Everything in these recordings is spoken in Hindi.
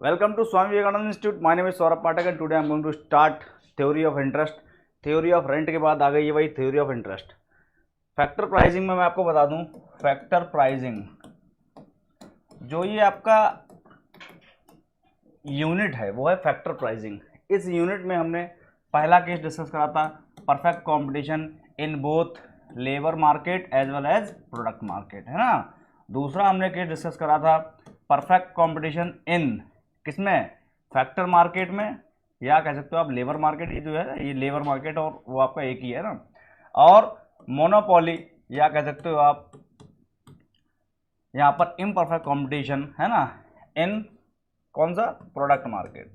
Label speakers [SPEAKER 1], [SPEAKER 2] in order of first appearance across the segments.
[SPEAKER 1] Welcome to Swami Vivekananda Institute. My name is Saurabh Pathak and today I am going to start theory of interest. theory of rent के बाद आ गई है भाई theory of interest. Factor pricing में मैं आपको बता दूं, फैक्टर प्राइसिंग जो ये आपका यूनिट है वो है फैक्टर प्राइसिंग. इस यूनिट में हमने पहला केस डिस्कस करा था perfect competition in both labour market as well as product market, है ना. दूसरा हमने केस डिस्कस करा था परफेक्ट कंपटीशन इन किसमें, फैक्टर मार्केट में, या कह सकते हो आप लेबर मार्केट. ये जो है ये लेबर मार्केट और वो आपका एक ही है ना. और मोनोपोली या कह सकते हो आप यहाँ पर इम्परफेक्ट कंपटीशन है ना इन कौन सा, प्रोडक्ट मार्केट.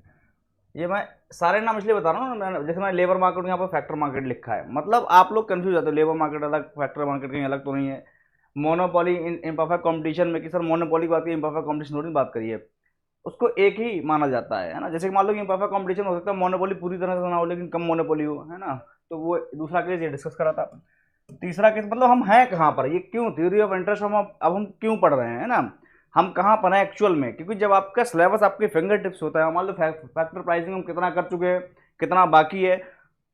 [SPEAKER 1] ये मैं सारे नाम इसलिए बता रहा हूँ ना, जैसे मैं लेबर मार्केट यहाँ पर फैक्टर मार्केट लिखा है, मतलब आप लोग कंफ्यूज जाते हो, लेबर मार्केट अलग फैक्टर मार्केट कहीं अलग तो नहीं है. मोनोपोली इन इम्परफेक्ट कंपटीशन में कि सर मोनोपोली की बात करिए, इम्परफेक्ट कंपटीशन थोड़ी बात करिए, उसको एक ही माना जाता है ना. जैसे कि मान लो कि इम्परफेक्ट कंपटीशन हो सकता है मोनोपोली पूरी तरह से ना हो लेकिन कम मोनोपोली हो, है ना. तो वो दूसरा केस ये डिस्कस करा था. तीसरा केस मतलब हम हैं कहाँ पर, ये क्यों थ्योरी ऑफ इंटरेस्ट हम क्यों पढ़ रहे हैं ना, हम कहाँ पर हैं एक्चुअल में. क्योंकि जब आपका सिलेबस आपके फिंगर टिप्स होता है, मान लो फैक्टर प्राइसिंग हम कितना कर चुके हैं, कितना बाकी है,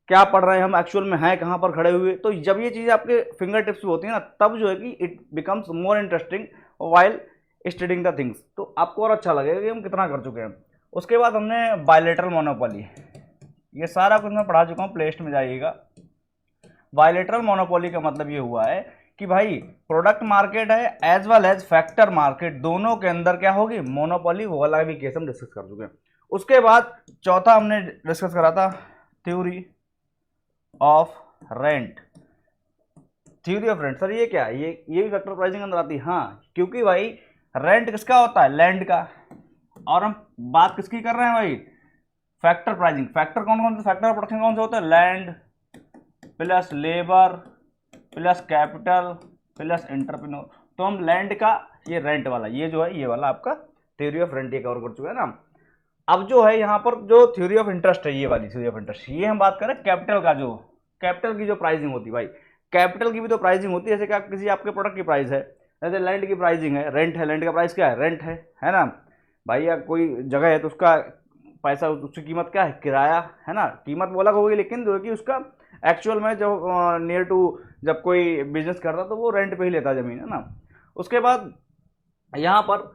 [SPEAKER 1] क्या पढ़ रहे हैं हम एक्चुअल में, हैं कहाँ पर खड़े हुए, तो जब ये चीज़ आपके फिंगर टिप्स होती है ना, तब जो है कि it becomes more interesting while studying the things. तो आपको और अच्छा लगेगा कि हम कितना कर चुके हैं. उसके बाद हमने बायलेटरल मोनोपोली, ये सारा कुछ मैं पढ़ा चुका हूँ, प्लेलिस्ट में जाइएगा. बायलेटरल मोनोपोली का मतलब ये हुआ है कि भाई प्रोडक्ट मार्केट है as well as factor market, दोनों के अंदर क्या होगी, मोनोपोली. वो वाला भी केस हम डिस्कस कर चुके हैं. उसके बाद चौथा हमने डिस्कस करा था theory of rent. Theory of rent sir ये क्या है, ये भी फैक्टर प्राइसिंग अंदर आती है. हाँ, क्योंकि भाई रेंट किसका होता है, लैंड का, और हम बात किसकी कर रहे हैं भाई, फैक्टर प्राइसिंग. फैक्टर कौन कौन से, फैक्टर प्रोडक्शन कौन से होते हैं, land plus labour plus capital plus entrepreneur. तो हम लैंड का ये रेंट वाला, ये जो है ये वाला आपका थ्योरी ऑफ रेंट ये कवर कर चुका है ना. अब जो है यहाँ पर जो थ्योरी ऑफ इंटरेस्ट है, ये वाली थ्योरी ऑफ इंटरेस्ट, ये हम बात करें कैपिटल का, जो कैपिटल की जो प्राइसिंग होती है भाई, कैपिटल की भी तो प्राइसिंग होती है. जैसे कि किसी आपके प्रोडक्ट की प्राइस है, जैसे लैंड की प्राइसिंग है, रेंट है, लैंड का प्राइस क्या है, रेंट है ना भाई. या कोई जगह है तो उसका पैसा, उसकी कीमत क्या है, किराया, है ना. कीमत वो अलग होगी लेकिन जो है कि उसका एक्चुअल में जो नियर टू जब कोई बिजनेस करता तो वो रेंट पे ही लेता ज़मीन, है ना. उसके बाद यहाँ पर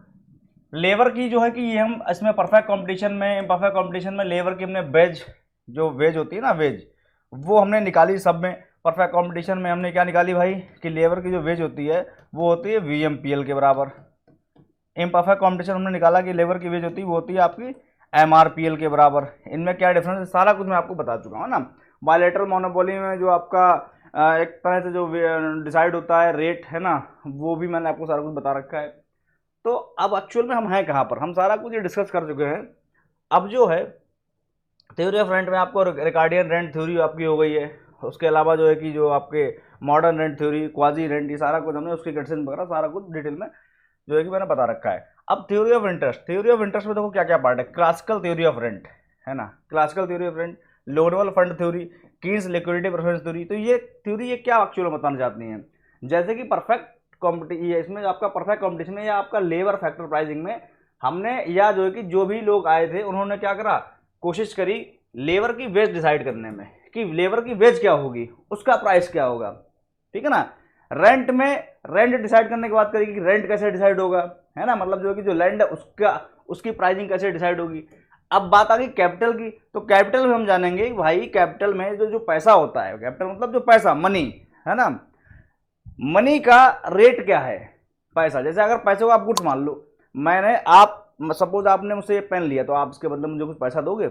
[SPEAKER 1] लेबर की जो है कि ये हम इसमें परफेक्ट कंपटीशन में, इम्परफेक्ट कंपटीशन में लेबर की हमने वेज, जो वेज होती है ना वेज, वो हमने निकाली सब में. परफेक्ट कंपटीशन में हमने क्या निकाली भाई कि लेबर की जो वेज होती है वो होती है VMPL के बराबर. इम्परफेक्ट कंपटीशन हमने निकाला कि लेबर की वेज होती है वो होती है आपकी MRPL के बराबर. इनमें क्या डिफरेंस है सारा कुछ मैं आपको बता चुका हूँ ना. बायलेटरल मोनोपोली में जो आपका एक तरह से जो डिसाइड होता है रेट, है ना, वो भी मैंने आपको सारा कुछ बता रखा है. तो अब एक्चुअल में हम हैं कहाँ पर, हम सारा कुछ ये डिस्कस कर चुके हैं. अब जो है थ्योरी ऑफ रेंट में आपको रिकार्डियन रेंट थ्योरी आपकी हो गई है. उसके अलावा जो है कि जो आपके modern rent theory, quasi rent, ये सारा कुछ हमने उसके कंडीशन वगैरह सारा कुछ डिटेल में जो है कि मैंने बता रखा है. अब theory of interest, theory of interest में देखो क्या क्या पार्ट है. क्लासिकल थ्योरी ऑफ रेंट, है ना, classical theory of rent, loanable fund theory, Keynes liquidity preference theory. तो ये थ्योरी ये क्या एक्चुअल में बताना चाहती हैं, जैसे कि परफेक्ट कॉम्पिटिशन, इसमें आपका परफेक्ट कॉम्पिटिशन में या आपका लेबर फैक्टर प्राइसिंग में हमने, या जो है कि जो भी लोग आए थे उन्होंने क्या करा, कोशिश करी लेबर की वेज डिसाइड करने में कि लेबर की वेज क्या होगी, उसका प्राइस क्या होगा, ठीक है ना. रेंट में रेंट डिसाइड करने की बात करेगी कि रेंट कैसे डिसाइड होगा, है ना, मतलब जो है कि जो लैंड है उसका, उसकी प्राइसिंग कैसे डिसाइड होगी. अब बात आ गई कैपिटल की, तो कैपिटल में हम जानेंगे कि भाई कैपिटल में जो जो पैसा होता है, कैपिटल मतलब जो पैसा, मनी, है ना, मनी का रेट क्या है, पैसा. जैसे अगर पैसे को आप गुड्स मान लो, मैंने, आप सपोज आपने मुझसे ये पेन लिया तो आप उसके बदले मुझे कुछ पैसा दोगे.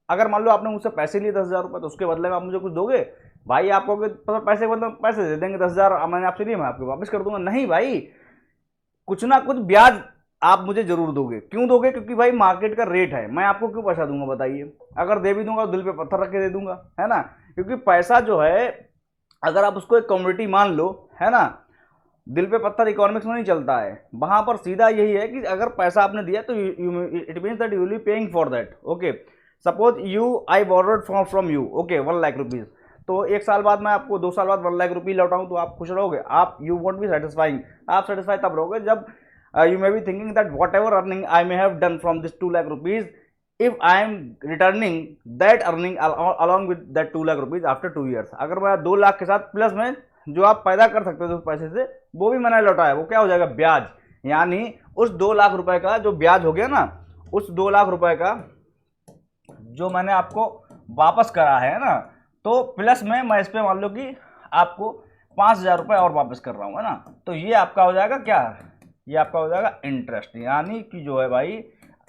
[SPEAKER 1] अगर मान लो आपने मुझसे पैसे लिए 10,000 रुपये, तो उसके बदले में आप मुझे कुछ दोगे भाई. आप कहोगे पैसे के बदले पैसे दे देंगे, 10,000 मैंने आपसे लिए मैं आपको वापस कर दूंगा. नहीं भाई, कुछ ना कुछ ब्याज आप मुझे जरूर दोगे. क्यों दोगे, क्योंकि भाई मार्केट का रेट है, मैं आपको क्यों पैसा दूंगा बताइए. अगर दे भी दूंगा तो दिल पे पत्थर रख के दे दूंगा, है ना. क्योंकि पैसा जो है अगर आप उसको एक कमोडिटी मान लो, है ना, दिल पे पत्थर इकोनॉमिक्स में नहीं चलता है. वहां पर सीधा यही है कि अगर पैसा आपने दिया तो it means that you will be paying for that. Okay, suppose I borrowed from you, okay, 1 lakh rupees. तो 1 साल बाद मैं आपको 2 साल बाद 1 लाख रुपये लौटाऊं तो आप खुश रहोगे, आप, यू वोंट बी सेटिस्फाइंग. आप सेटिस्फाई तब रहोगे जब you may be thinking that whatever earning I may have done from this 2 lakh rupees, if I am returning that earning along with that 2 lakh rupees after 2 years, अगर मैं 2 लाख के साथ प्लस में जो आप पैदा कर सकते हो उस पैसे से वो भी मैंने लौटाया, वो क्या हो जाएगा, ब्याज। यानी उस 2 लाख रुपए का जो ब्याज हो गया ना, उस 2 लाख रुपए का जो मैंने आपको वापस करा है ना, तो प्लस में मैं इस पे मान लो कि आपको 5,000 रुपये और वापस कर रहा हूँ, है ना। तो ये आपका हो जाएगा क्या, ये आपका हो जाएगा इंटरेस्ट। यानी कि जो है भाई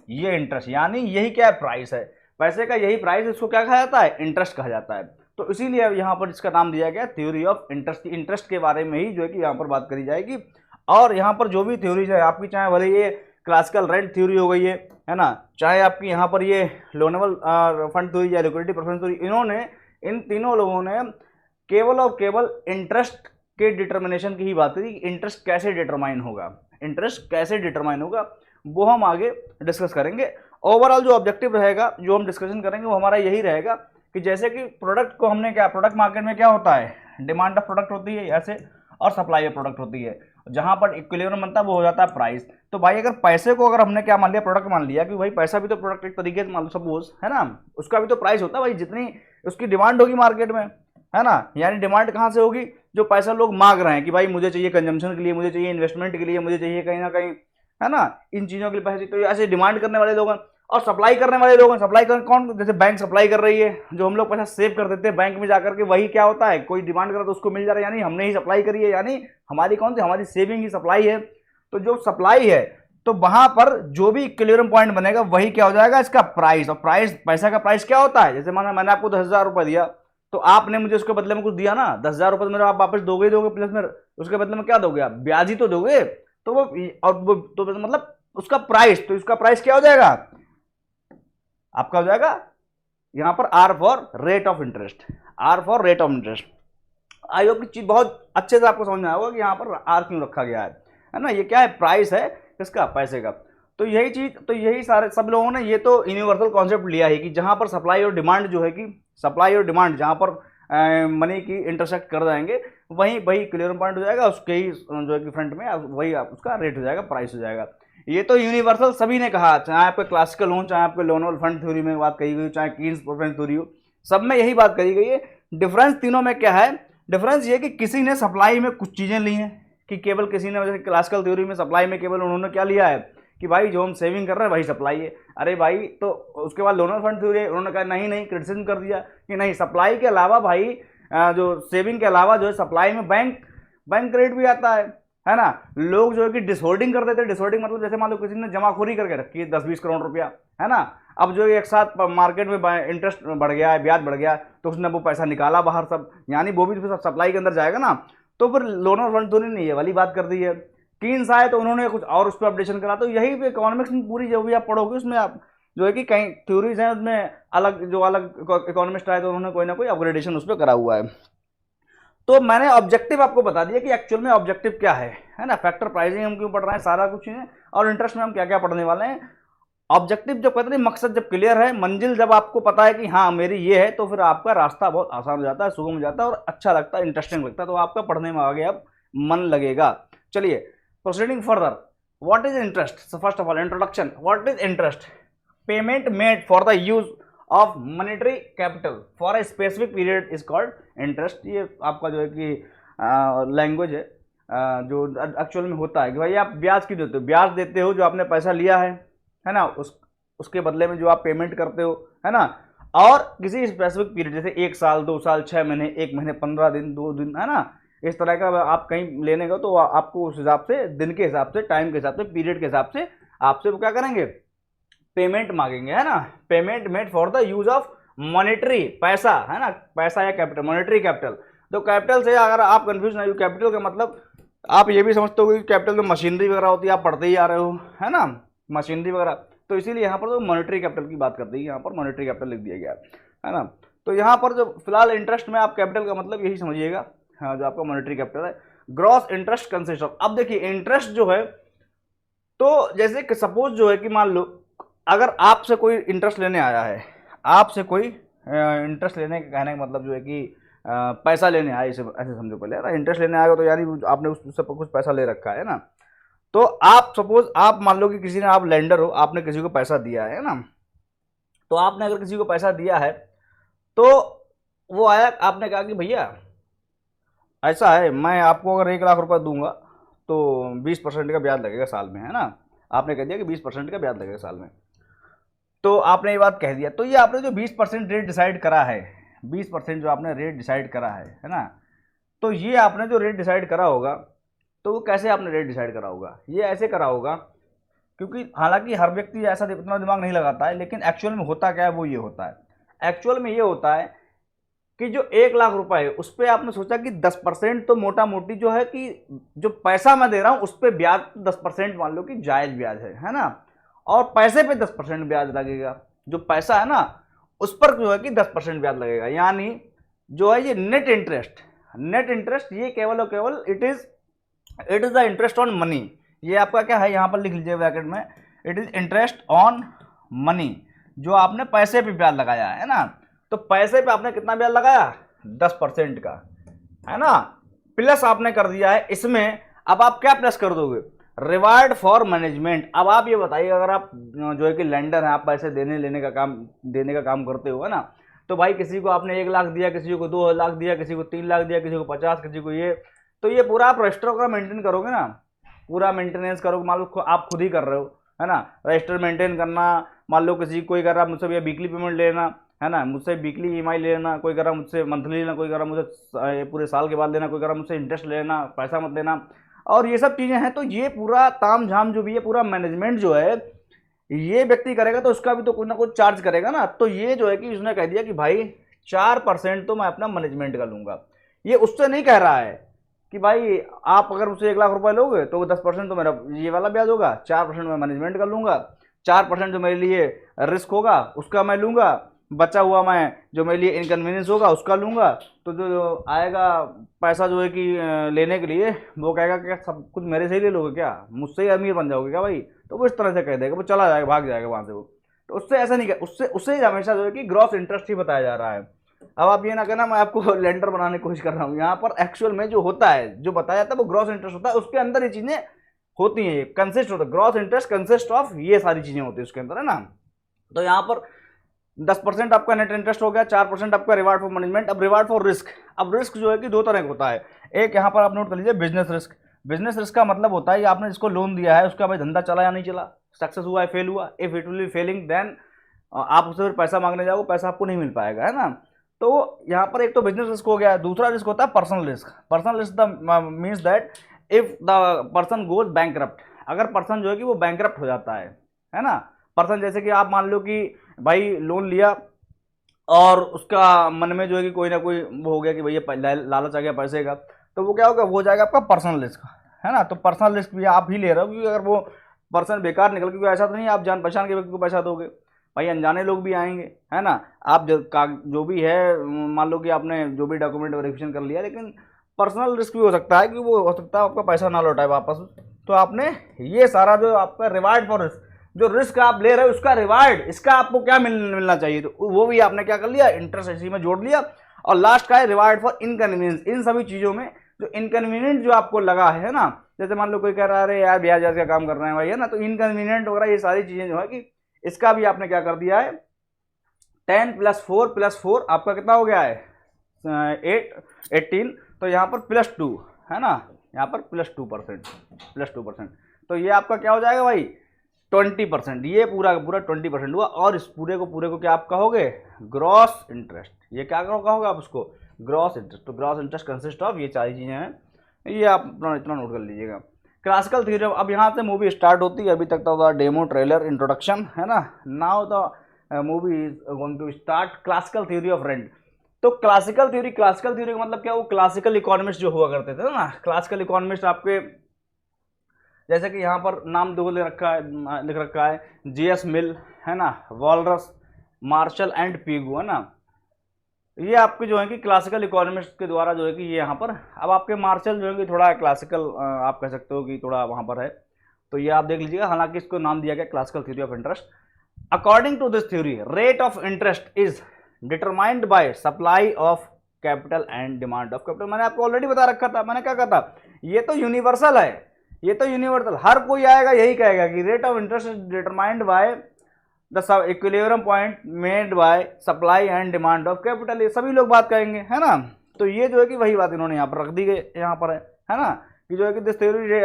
[SPEAKER 1] ये इंटरेस्ट, यानी यही क्या है, प्राइस है पैसे का, यही प्राइस, इसको क्या कहा जाता है, इंटरेस्ट कहा जाता है। तो इसीलिए यहाँ पर इसका नाम दिया गया थ्योरी ऑफ इंटरेस्ट। इंटरेस्ट के बारे में ही जो है कि यहाँ पर बात करी जाएगी। और यहाँ पर जो भी थ्योरीज है आपकी, चाहे भले ये क्लासिकल रेंट थ्योरी हो गई है ना, चाहे आपकी यहाँ पर ये लोनेबल फंड थ्योरी या लिक्विडिटी प्रेफरेंस थ्योरी, इन्होंने, इन तीनों लोगों ने केवल और केवल इंटरेस्ट के डिटर्मिनेशन की ही बात करी। इंटरेस्ट कैसे डिटरमाइन होगा, इंटरेस्ट कैसे डिटरमाइन होगा वो हम आगे डिस्कस करेंगे। ओवरऑल जो ऑब्जेक्टिव रहेगा, जो हम डिस्कशन करेंगे, वो हमारा यही रहेगा कि जैसे कि प्रोडक्ट को हमने क्या, प्रोडक्ट मार्केट में क्या होता है, डिमांड ऑफ प्रोडक्ट होती है ऐसे, और सप्लाई ऑफ प्रोडक्ट होती है। जहां पर इक्विलिब्रियम बनता है वो हो जाता है प्राइस। तो भाई अगर पैसे को अगर हमने क्या मान लिया, प्रोडक्ट मान लिया, कि भाई पैसा भी तो प्रोडक्ट एक तरीके से मान लो सपोज, है ना, उसका भी तो प्राइस होता है भाई, जितनी उसकी डिमांड होगी मार्केट में, है ना। यानी डिमांड कहाँ से होगी, जो पैसा लोग मांग रहे हैं कि भाई मुझे चाहिए कंजम्पशन के लिए, मुझे चाहिए इन्वेस्टमेंट के लिए, मुझे चाहिए कहीं ना कहीं, है ना, इन चीज़ों के लिए पैसे। तो ऐसे डिमांड करने वाले लोग और सप्लाई करने वाले लोग, सप्लाई कर कौन, जैसे बैंक सप्लाई कर रही है, जो हम लोग पैसा सेव कर देते हैं बैंक में जाकर के, वही क्या होता है, कोई डिमांड करा तो उसको मिल जा रहा है, यानी हमने ही सप्लाई करी है, यानी हमारी कौन सी, हमारी सेविंग ही सप्लाई है। तो जो सप्लाई है, तो वहां पर जो भी इक्विलिब्रियम पॉइंट बनेगा वही क्या हो जाएगा, इसका प्राइस। और प्राइस, पैसा का प्राइस क्या होता है, जैसे माना मैंने आपको 10,000 रुपये दिया, तो आपने मुझे उसके बदले में कुछ दिया ना, 10,000 रुपये मेरे आप वापस दोगे ही दोगे, प्लस में उसके बदले में क्या दोगे आप, ब्याज ही तो दोगे। तो वो, और वो तो मतलब उसका प्राइस, तो इसका प्राइस क्या हो जाएगा आपका, हो जाएगा यहां पर R for rate of interest, R for rate of interest. I hope की चीज बहुत अच्छे से आपको समझ में आया होगा कि यहाँ पर आर क्यों रखा गया है ना। ये क्या है, प्राइस है किसका, पैसे का। तो यही चीज, तो यही सारे सब लोगों ने ये तो यूनिवर्सल कॉन्सेप्ट लिया है कि जहां पर सप्लाई और डिमांड जो है कि सप्लाई और डिमांड जहां पर मनी की इंटरसेक्ट कर जाएंगे, वही इक्विलिब्रियम पॉइंट हो जाएगा, उसके ही जो है कि फ्रंट में वही उसका रेट हो जाएगा, प्राइस हो जाएगा। ये तो यूनिवर्सल सभी ने कहा, चाहे आपके क्लासिकल हो, चाहे आपके लोनेबल फंड थ्योरी में बात कही गई, चाहे कीन्स प्रेफरेंस थ्योरी हो, सब में यही बात कही गई है। डिफरेंस तीनों में क्या है, डिफरेंस ये कि किसी ने सप्लाई में कुछ चीज़ें ली हैं, कि केवल किसी ने, जैसे क्लासिकल थ्योरी में सप्लाई में केवल उन्होंने क्या लिया है कि भाई जो हम सेविंग कर रहे हैं वही सप्लाई है। अरे भाई, तो उसके बाद लोनेबल फंड थ्योरी उन्होंने कहा नहीं, क्रिटिसिज्म कर दिया कि नहीं, सप्लाई के अलावा भाई जो सेविंग के अलावा जो है सप्लाई में बैंक क्रेडिट भी आता है ना। लोग जो है कि डिसहोल्डिंग कर देते हैं। डिसहोल्डिंग मतलब जैसे मान लो किसी ने जमाखोरी करके रखी है 10-20 करोड़ रुपया, है ना, अब जो एक साथ मार्केट में इंटरेस्ट बढ़ गया है, ब्याज बढ़ गया, तो उसने वो पैसा निकाला बाहर सब, यानी वो भी तो सप्लाई के अंदर जाएगा ना। तो फिर लोनेबल फंड थ्योरी ने ये वाली बात कर दी है। कीन्स आए तो उन्होंने कुछ और उस पर अपडेशन करा। तो यही इकोनॉमिक्स में पूरी जो भी आप पढ़ोगे उसमें आप जो है कि कई थ्योरीज हैं उसमें अलग, जो अलग इकोनॉमिस्ट आए तो उन्होंने कोई ना कोई अपग्रेडेशन उस पर करा हुआ है। तो मैंने ऑब्जेक्टिव आपको बता दिया कि एक्चुअल में ऑब्जेक्टिव क्या है ना। फैक्टर प्राइसिंग हम क्यों पढ़ रहे हैं, सारा कुछ है, और इंटरेस्ट में हम क्या क्या पढ़ने वाले हैं। ऑब्जेक्टिव जब कहते हैं, मकसद जब क्लियर है, मंजिल जब आपको पता है कि हाँ मेरी ये है, तो फिर आपका रास्ता बहुत आसान हो जाता है, सुगम हो जाता है और अच्छा लगता है, इंटरेस्टिंग लगता है, तो आपका पढ़ने में आगे अब मन लगेगा। चलिए proceeding further, what is interest. First of all introduction, what is interest, payment made for the use of monetary capital for a specific period is called interest. ये आपका जो है कि लैंग्वेज है, जो एक्चुअल में होता है कि भाई आप ब्याज क्यों देते हो, ब्याज देते हो जो आपने पैसा लिया है ना, उसके बदले में जो आप पेमेंट करते हो, है ना, और किसी स्पेसिफिक पीरियड जैसे 1 साल, 2 साल, 6 महीने, 1 महीने, 15 दिन, 2 दिन, है ना, इस तरह का आप कहीं लेने गए तो आपको उस हिसाब से, दिन के हिसाब से, टाइम के हिसाब से, पीरियड के हिसाब से आपसे वो क्या करेंगे, पेमेंट मांगेंगे, है ना। Payment made for the use of monetary, पैसा, है ना, पैसा या कैपिटल, मॉनेटरी कैपिटल। तो कैपिटल से अगर आप कंफ्यूज नहीं हो, कैपिटल का मतलब आप ये भी समझते हो कि कैपिटल में मशीनरी वगैरह होती है, आप पढ़ते ही आ रहे हो, है ना, मशीनरी वगैरह। तो इसीलिए यहाँ पर तो मॉनेटरी कैपिटल की बात करते हैं, यहाँ पर मॉनेटरी कैपिटल लिख दिया गया है ना। तो यहाँ पर जो फिलहाल इंटरेस्ट में आप कैपिटल का मतलब यही समझिएगा, हाँ, जो आपका मॉनेटरी कैपिटल है। ग्रॉस इंटरेस्ट कंसिस्ट ऑफ, अब देखिए इंटरेस्ट जो है, तो जैसे कि सपोज जो है कि मान लो अगर आपसे कोई इंटरेस्ट लेने आया है, आपसे कोई इंटरेस्ट लेने का कहने का मतलब जो है कि पैसा लेने आया, इसे ऐसे समझो पहले, है ना। इंटरेस्ट लेने आएगा तो यानी आपने उससे कुछ पैसा ले रखा है ना। तो आप सपोज आप मान लो कि किसी ने, आप लेंडर हो, आपने किसी को पैसा दिया है ना, तो आपने अगर किसी को पैसा दिया है तो वो आया, आपने कहा कि भैया ऐसा है, मैं आपको अगर 1 लाख रुपए दूंगा तो 20% का ब्याज लगेगा साल में, है ना। आपने कह दिया कि 20% का ब्याज लगेगा साल में, तो आपने ये बात कह दिया, तो ये आपने जो 20% रेट डिसाइड करा है, 20% जो आपने रेट डिसाइड करा है ना, तो ये आपने जो रेट डिसाइड करा होगा, तो वो कैसे आपने रेट डिसाइड करा होगा, ये ऐसे करा होगा, क्योंकि हालांकि हर व्यक्ति ऐसा इतना दिमाग नहीं लगाता है, लेकिन एक्चुअल में होता क्या है, वो ये होता है, एक्चुअल में ये होता है कि जो 1 लाख रुपए है उस पर आपने सोचा कि 10% तो मोटा मोटी जो है कि जो पैसा मैं दे रहा हूं उस पर ब्याज 10% मान लो कि जायज ब्याज है ना, और पैसे पे 10% ब्याज लगेगा, जो पैसा है ना उस पर जो है कि 10% ब्याज लगेगा, यानी जो है ये नेट इंटरेस्ट, नेट इंटरेस्ट ये केवल और केवल it is the interest on money. ये आपका क्या है, यहां पर लिख लीजिए ब्रैकेट में, it is interest on money, जो आपने पैसे पे ब्याज लगाया है ना, तो पैसे पे आपने कितना ब्याज लगाया, 10% का, है ना, प्लस आपने कर दिया है इसमें। अब आप क्या प्लस कर दोगे, रिवार्ड फॉर मैनेजमेंट। अब आप ये बताइए, अगर आप जो है कि लेंडर हैं, आप पैसे देने का काम करते हो, है ना, तो भाई किसी को आपने 1 लाख दिया, किसी को 2 लाख दिया, किसी को 3 लाख दिया, किसी को 50, किसी को ये, तो ये पूरा आप रजिस्टर का मेंटेन करोगे ना, पूरा मेंटेनेंस करोगे, मान लो आप खुद ही कर रहे हो, है ना, रजिस्टर मेंटेन करना, मान लो किसी कोई कर रहा है मुझसे भैया वीकली पेमेंट लेना, है ना, मुझसे वीकली ईएमआई लेना, कोई कर रहा मुझसे मंथली लेना, कोई कर रहा मुझसे पूरे साल के बाद लेना, कोई कर रहा मुझसे इंटरेस्ट लेना, पैसा मत लेना, और ये सब चीज़ें हैं। तो ये पूरा ताम झाम जो भी है, पूरा मैनेजमेंट जो है ये व्यक्ति करेगा, तो उसका भी तो कुछ ना कुछ चार्ज करेगा ना। तो ये जो है कि उसने कह दिया कि भाई 4% तो मैं अपना मैनेजमेंट का लूंगा। ये उससे नहीं कह रहा है कि भाई आप अगर मुझसे 1 लाख रुपए लोगे तो 10% तो मेरा ये वाला ब्याज होगा, 4% मैं मैनेजमेंट का लूंगा, 4% जो मेरे लिए रिस्क होगा उसका मैं लूंगा, बचा हुआ मैं जो मेरे लिए इनकन्वीनियंस होगा उसका लूंगा। तो जो आएगा पैसा जो है कि लेने के लिए, वो कहेगा कि सब कुछ मेरे से ही ले लोगे क्या, मुझसे ही अमीर बन जाओगे क्या भाई, तो वो इस तरह से कह देगा, वो चला जाएगा, भाग जाएगा वहां से वो। तो उससे ऐसा नहीं, उससे उससे हमेशा जो है कि ग्रॉस इंटरेस्ट ही बताया जा रहा है। अब आप ये ना कहना मैं आपको लेंडर बनाने की कोशिश कर रहा हूँ, यहाँ पर एक्चुअल में जो होता है, जो बताया जाता है वो ग्रॉस इंटरेस्ट होता है, उसके अंदर ये चीजें होती हैं, कंसिस्ट होता है, ग्रॉस इंटरेस्ट कंसिस्ट ऑफ ये सारी चीजें होती है उसके अंदर, है ना। तो यहाँ पर 10% आपका नेट इंटरेस्ट हो गया, 4% आपका रिवार्ड फॉर मैनेजमेंट। अब रिवार्ड फॉर रिस्क, अब रिस्क जो है कि 2 तरह का होता है, एक यहाँ पर आप नोट कर लीजिए बिजनेस रिस्क। बिजनेस रिस्क का मतलब होता है आपने जिसको लोन दिया है उसका भाई धंधा चला या नहीं चला, सक्सेस हुआ है, फेल हुआ, if it will be failing then आप उससे फिर पैसा मांगने जाओगे, पैसा आपको नहीं मिल पाएगा, है ना। तो यहाँ पर एक तो बिजनेस रिस्क हो गया, दूसरा रिस्क होता है personal risk. Personal risk the means that if the person goes bankrupt, अगर पर्सन जो है कि वो बैंकरप्ट हो जाता है ना। पर्सन जैसे कि आप मान लो कि भाई लोन लिया और उसका मन में जो है कि कोई ना कोई वो हो गया कि भैया लालच आ गया पैसे का, तो वो क्या होगा, वो हो जाएगा आपका पर्सनल रिस्क, है ना। तो पर्सनल रिस्क भी आप ही ले रहे हो, क्योंकि अगर वो पर्सन बेकार निकल, क्योंकि ऐसा तो नहीं आप जान पहचान के व्यक्ति को पैसा दोगे, भाई अनजाने लोग भी आएंगे, है ना। आप जो भी है, मान लो कि आपने जो भी डॉक्यूमेंट वेरिफिकेशन कर लिया, लेकिन पर्सनल रिस्क भी हो सकता है कि वो हो सकता है आपका पैसा ना लौटाए वापस। तो आपने ये सारा जो आपका रिवार्ड फॉर रिस्क, जो रिस्क आप ले रहे हो उसका रिवार्ड, इसका आपको क्या मिलना चाहिए, तो वो भी आपने क्या कर लिया, इंटरेस्ट इसी में जोड़ लिया। और लास्ट का है रिवार्ड फॉर इनकन्वीनियंस। इन सभी चीज़ों में जो इनकन्वीनियंट जो आपको लगा है ना, जैसे मान लो कोई कह रहा है अरे यार ब्याज का काम कर रहे हैं भाई, है ना, तो इनकन्वीनियंट वगैरह ये सारी चीज़ें जो है कि इसका भी आपने क्या कर दिया है, 10 + 4 आपका कितना हो गया है, 18। तो यहाँ पर +2, है ना, यहाँ पर +2%, तो ये आपका क्या हो जाएगा भाई 20%। ये पूरा का पूरा 20% हुआ, और इस पूरे को क्या आप कहोगे, ग्रॉस इंटरेस्ट। ये क्या कहोगे आप उसको, ग्रॉस इंटरेस्ट। तो ग्रॉस इंटरेस्ट कंसिस्ट ऑफ ये सारी चीज़ें हैं, ये आप इतना नोट कर लीजिएगा। क्लासिकल थ्योरी, अब यहाँ से मूवी स्टार्ट होती है, अभी तक तो डेमो ट्रेलर इंट्रोडक्शन, है ना। Now the movie is going to start classical theory of rent. तो क्लासिकल थ्योरी का मतलब क्या, वो क्लासिकल इकोनॉमिस्ट जो हुआ करते थे ना, क्लासिकल इकोनॉमिस्ट आपके जैसे कि यहाँ पर नाम दो लिख रखा है जीएस मिल, है ना, वॉलरस, मार्शल एंड पीगू, है ना। ये आपके जो है कि क्लासिकल इकोनॉमिस्ट के द्वारा जो है कि ये यहाँ पर, अब आपके मार्शल जो है कि थोड़ा क्लासिकल आप कह सकते हो कि थोड़ा वहाँ पर है, तो ये आप देख लीजिएगा। हालांकि इसको नाम दिया गया classical theory of interest. According to this theory, rate of interest is determined by supply of capital and demand of capital. मैंने आपको ऑलरेडी बता रखा था, मैंने क्या कहा था, ये तो यूनिवर्सल है, ये तो यूनिवर्सल, हर कोई आएगा यही कहेगा कि rate of interest is determined by the equilibrium point made by supply and demand of capital, ये सभी लोग बात कहेंगे, है ना। तो ये जो है कि वही बात इन्होंने यहाँ पर रख दी गई, यहाँ पर है ना, कि जो है कि this theory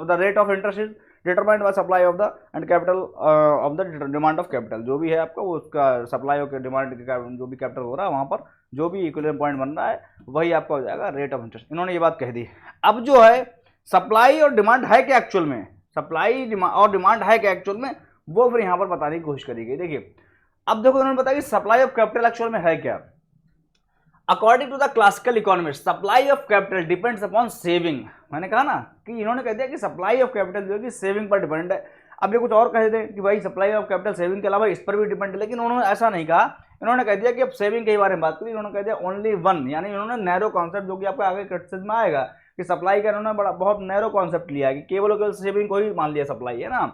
[SPEAKER 1] the rate of interest is determined by supply of the end capital of the demand of capital, जो भी है आपका वो उसका सप्लाई ऑफ डिमांड जो भी कैपिटल हो रहा है वहाँ पर जो भी इक्विलिब्रियम पॉइंट बन रहा है वही आपका हो जाएगा रेट ऑफ इंटरेस्ट। इन्होंने ये बात कह दी। अब जो है सप्लाई और डिमांड है क्या एक्चुअल में, सप्लाई और डिमांड है क्या एक्चुअल में, वो फिर यहाँ पर बताने की कोशिश करेगी। देखिए अब देखो इन्होंने बताया कि सप्लाई ऑफ कैपिटल एक्चुअल में है क्या। According to the classical economist supply of capital depends upon saving. मैंने कहा ना कि इन्होंने कह दिया कि सप्लाई ऑफ कैपिटल जो है कि सेविंग पर डिपेंड है। अब ये कुछ और कह देते कि भाई सप्लाई ऑफ कैपिटल सेविंग के अलावा इस पर भी डिपेंड है, लेकिन उन्होंने ऐसा नहीं कहा। इन्होंने कह दिया कि अब सेविंग के बारे में बात करी, इन्होंने कह दिया ओनली वन, यानी इन्होंने नैरो कॉन्सेप्ट जो कि आपको आगे क्रिटिसिज्म में आएगा कि सप्लाई का इन्होंने बड़ा बहुत नैरो कॉन्सेप्ट लिया है कि केवल और केवल सेविंग को ही मान लिया सप्लाई, है ना।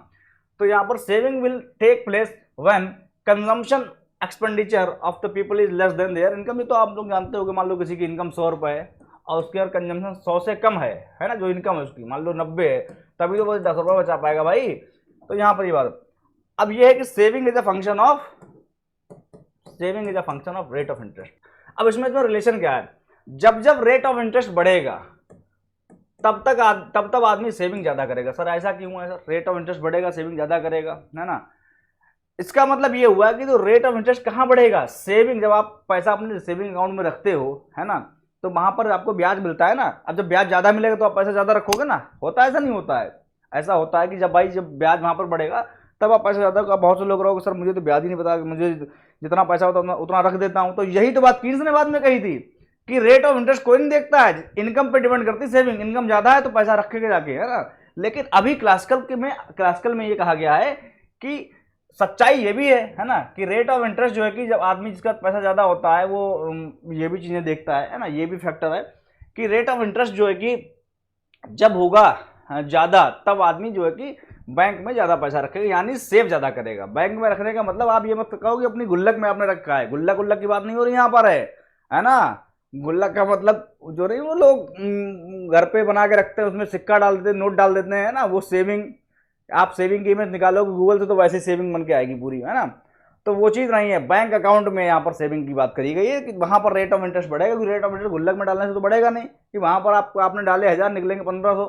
[SPEAKER 1] तो यहाँ पर saving will take place when consumption expenditure of the people is less than their income. ये तो आप लोग जानते हो कि मान लो किसी की इनकम 100 रुपये है और उसकी अगर कंजम्पशन 100 से कम है ना, जो इनकम है उसकी मान लो 90 है, तभी तो वो 10 रुपये बचा पाएगा भाई। तो यहाँ पर ये बात अब ये है कि saving is a function of rate of interest. अब इसमें रिलेशन क्या है, जब जब रेट ऑफ इंटरेस्ट बढ़ेगा तब आदमी सेविंग ज्यादा करेगा। सर ऐसा क्यों है सर, रेट ऑफ इंटरेस्ट बढ़ेगा सेविंग ज्यादा करेगा, है ना। इसका मतलब ये हुआ कि तो रेट ऑफ इंटरेस्ट कहाँ बढ़ेगा, सेविंग, जब आप पैसा अपने सेविंग अकाउंट में रखते हो, है ना, तो वहां पर आपको ब्याज मिलता है ना। अब जब ब्याज ज्यादा मिलेगा तो आप पैसा ज्यादा रखोगे ना, होता है ऐसा नहीं होता है। ऐसा होता है कि जब ब्याज वहां पर बढ़ेगा तब आप पैसा ज्यादा, बहुत से लोग रहोगे सर मुझे तो ब्याज ही नहीं पता, मुझे जितना पैसा होता है उतना रख देता हूं। तो यही तो बात कीन्स ने बाद में कही थी कि रेट ऑफ इंटरेस्ट कोई नहीं देखता है, इनकम पे डिपेंड करती है सेविंग। इनकम ज्यादा है तो पैसा रखेगा जाके, है ना। लेकिन अभी क्लासिकल में ये कहा गया है कि सच्चाई ये भी है ना, कि रेट ऑफ इंटरेस्ट जो है कि जब आदमी जिसका पैसा ज्यादा होता है वो ये भी चीजें देखता है ना, ये भी फैक्टर है कि रेट ऑफ इंटरेस्ट जो है कि जब होगा ज्यादा तब आदमी जो है कि बैंक में ज्यादा पैसा रखेगा, यानी सेव ज्यादा करेगा। बैंक में रखने का मतलब आप ये मत कहो कि अपनी गुल्लक में आपने रखा है, गुल्लक की बात नहीं हो रही यहाँ पर, है ना। गुल्लक का मतलब जो नहीं वो लोग घर पे बना के रखते हैं, उसमें सिक्का डाल देते हैं, नोट डाल देते हैं, ना, वो सेविंग। आप सेविंग की इमेज निकालोगे गूगल से तो वैसे सेविंग बन के आएगी पूरी, है ना। तो वो चीज़ नहीं है। बैंक अकाउंट में यहाँ पर सेविंग की बात करी गई है कि वहाँ पर रेट ऑफ इंटरेस्ट बढ़ेगा, क्योंकि रेट ऑफ इंटरेस्ट गुल्लक में डालने से तो बढ़ेगा नहीं, कि वहाँ पर आपने डाले 1000 निकलेंगे 1500,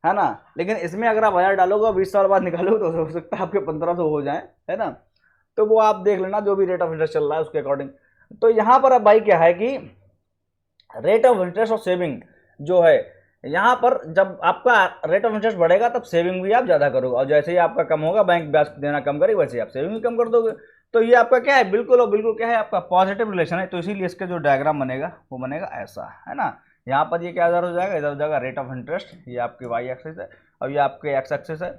[SPEAKER 1] है ना। लेकिन इसमें अगर आप 1000 डालोगे 20 साल बाद निकालोगे तो हो सकता है आपके 1500 हो जाए, है ना। तो वो आप देख लेना जो भी रेट ऑफ इंटरेस्ट चल रहा है उसके अकॉर्डिंग। तो यहाँ पर अब भाई क्या है कि रेट ऑफ इंटरेस्ट और सेविंग जो है, यहाँ पर जब आपका रेट ऑफ इंटरेस्ट बढ़ेगा तब सेविंग भी आप ज़्यादा करोगे, और जैसे ही आपका कम होगा बैंक ब्याज देना कम करेगा वैसे ही आप सेविंग भी कम कर दोगे। तो ये आपका क्या है, बिल्कुल और बिल्कुल क्या है, आपका पॉजिटिव रिलेशन है। तो इसीलिए इसका जो डायग्राम बनेगा वो बनेगा ऐसा, है ना। यहाँ पर ये क्या इधर हो जाएगा, इधर हो जाएगा रेट ऑफ इंटरेस्ट, ये आपकी वाई एक्सिस है और ये आपके एक्स एक्सिस है।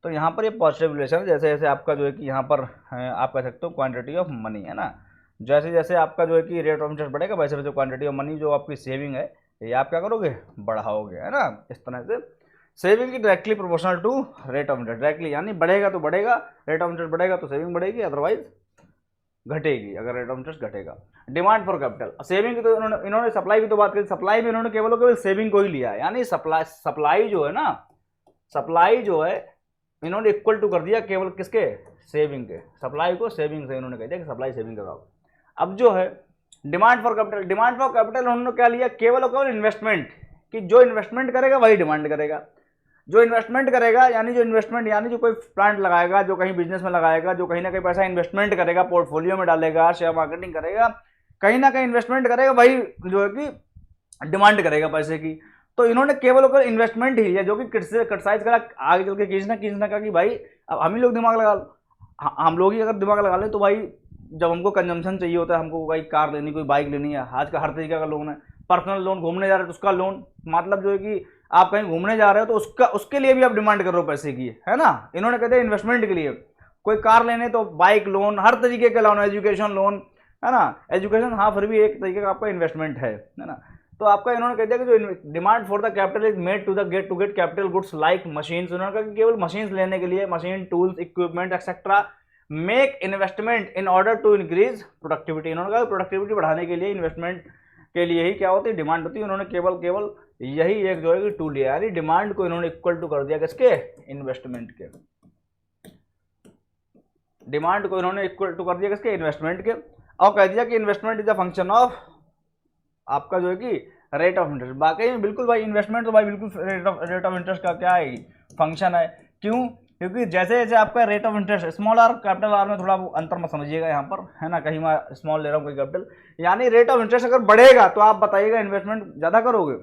[SPEAKER 1] तो यहाँ पर ये पॉजिटिव रिलेशन है, जैसे जैसे आपका जो है कि यहाँ पर आप कह सकते हो क्वांटिटी ऑफ मनी, है ना। जैसे जैसे आपका जो है कि रेट ऑफ इंटरेस्ट बढ़ेगा वैसे वैसे क्वांटिटी ऑफ मनी जो आपकी सेविंग है ये आप क्या करोगे, बढ़ाओगे, है ना। इस तरह से सेविंग की directly proportional to rate of interest, directly यानी बढ़ेगा तो बढ़ेगा, रेट ऑफ इंटरेस्ट बढ़ेगा तो सेविंग बढ़ेगी, अदरवाइज घटेगी अगर रेट ऑफ इंटरेस्ट घटेगा। डिमांड फॉर कैपिटल, सेविंग की तो इन्होंने सप्लाई की तो बात करी, सप्लाई में इन्होंने केवल सेविंग को ही लिया है, यानी सप्लाई जो है ना, सप्लाई जो है इन्होंने इक्वल टू कर दिया केवल किसके, सेविंग के। सप्लाई को सेविंग से इन्होंने कह दिया कि सप्लाई सेविंग कराओ। अब जो है demand for capital, demand for capital उन्होंने क्या लिया, केवल और केवल इन्वेस्टमेंट, कि जो इन्वेस्टमेंट करेगा वही डिमांड करेगा। जो इन्वेस्टमेंट करेगा यानी जो कोई प्लांट लगाएगा, जो कहीं बिजनेस में लगाएगा, जो कहीं ना कहीं पैसा इन्वेस्टमेंट करेगा, पोर्टफोलियो में डालेगा, शेयर मार्केटिंग करेगा, कहीं ना कहीं इन्वेस्टमेंट करेगा, वही जो है कि डिमांड करेगा पैसे की। तो इन्होंने केवल और केवल इन्वेस्टमेंट ही लिया, जो कि क्रिटिसाइज करा आगे चल के किसी ने कहा कि भाई अब हम ही लोग दिमाग लगा लो, हम लोग ही अगर दिमाग लगा लें तो भाई जब हमको कंजम्पशन चाहिए होता है, हमको कोई कार लेनी, कोई बाइक लेनी है, आज का हर तरीके का लोन है, पर्सनल लोन, घूमने जा रहे हो तो उसका लोन, मतलब जो है कि आप कहीं घूमने जा रहे हो तो उसके लिए भी आप डिमांड कर रहे हो पैसे की, है ना। इन्होंने कहते हैं इन्वेस्टमेंट के लिए, कोई कार लेने तो बाइक लोन, हर तरीके के लोन, एजुकेशन लोन, है ना। एजुकेशन हाँ फिर भी एक तरीके का आपका इन्वेस्टमेंट है ना। तो आपका इन्होंने कह दिया कि जो demand for the capital is made to get capital goods like machines. उन्होंने कहा कि केवल मशीन्स लेने के लिए, machine, tools, equipment etcetera, make investment in order to increase productivity. इन्होंने कहा प्रोडक्टिविटी बढ़ाने के लिए इन्वेस्टमेंट के लिए ही क्या होती है, डिमांड होती है। उन्होंने केवल यही एक जो है कि टूल है, यानी डिमांड को इन्होंने इक्वल टू कर दिया किसके, इन्वेस्टमेंट के। डिमांड को इन्होंने इक्वल टू कर दिया किसके, इन्वेस्टमेंट के, और कह दिया कि investment is a function of आपका जो है कि रेट ऑफ इंटरेस्ट। बाकी में बिल्कुल भाई इन्वेस्टमेंट तो भाई बिल्कुल रेट ऑफ इंटरेस्ट का क्या है, फंक्शन है। क्यों, क्योंकि जैसे जैसे आपका rate of interest, small are capital R में थोड़ा अंतर मत समझिएगा यहाँ पर, है ना, कहीं मैं स्मॉल ले रहा हूँ कोई कैपिटल, यानी रेट ऑफ इंटरेस्ट अगर बढ़ेगा तो आप बताइएगा इन्वेस्टमेंट ज़्यादा करोगे।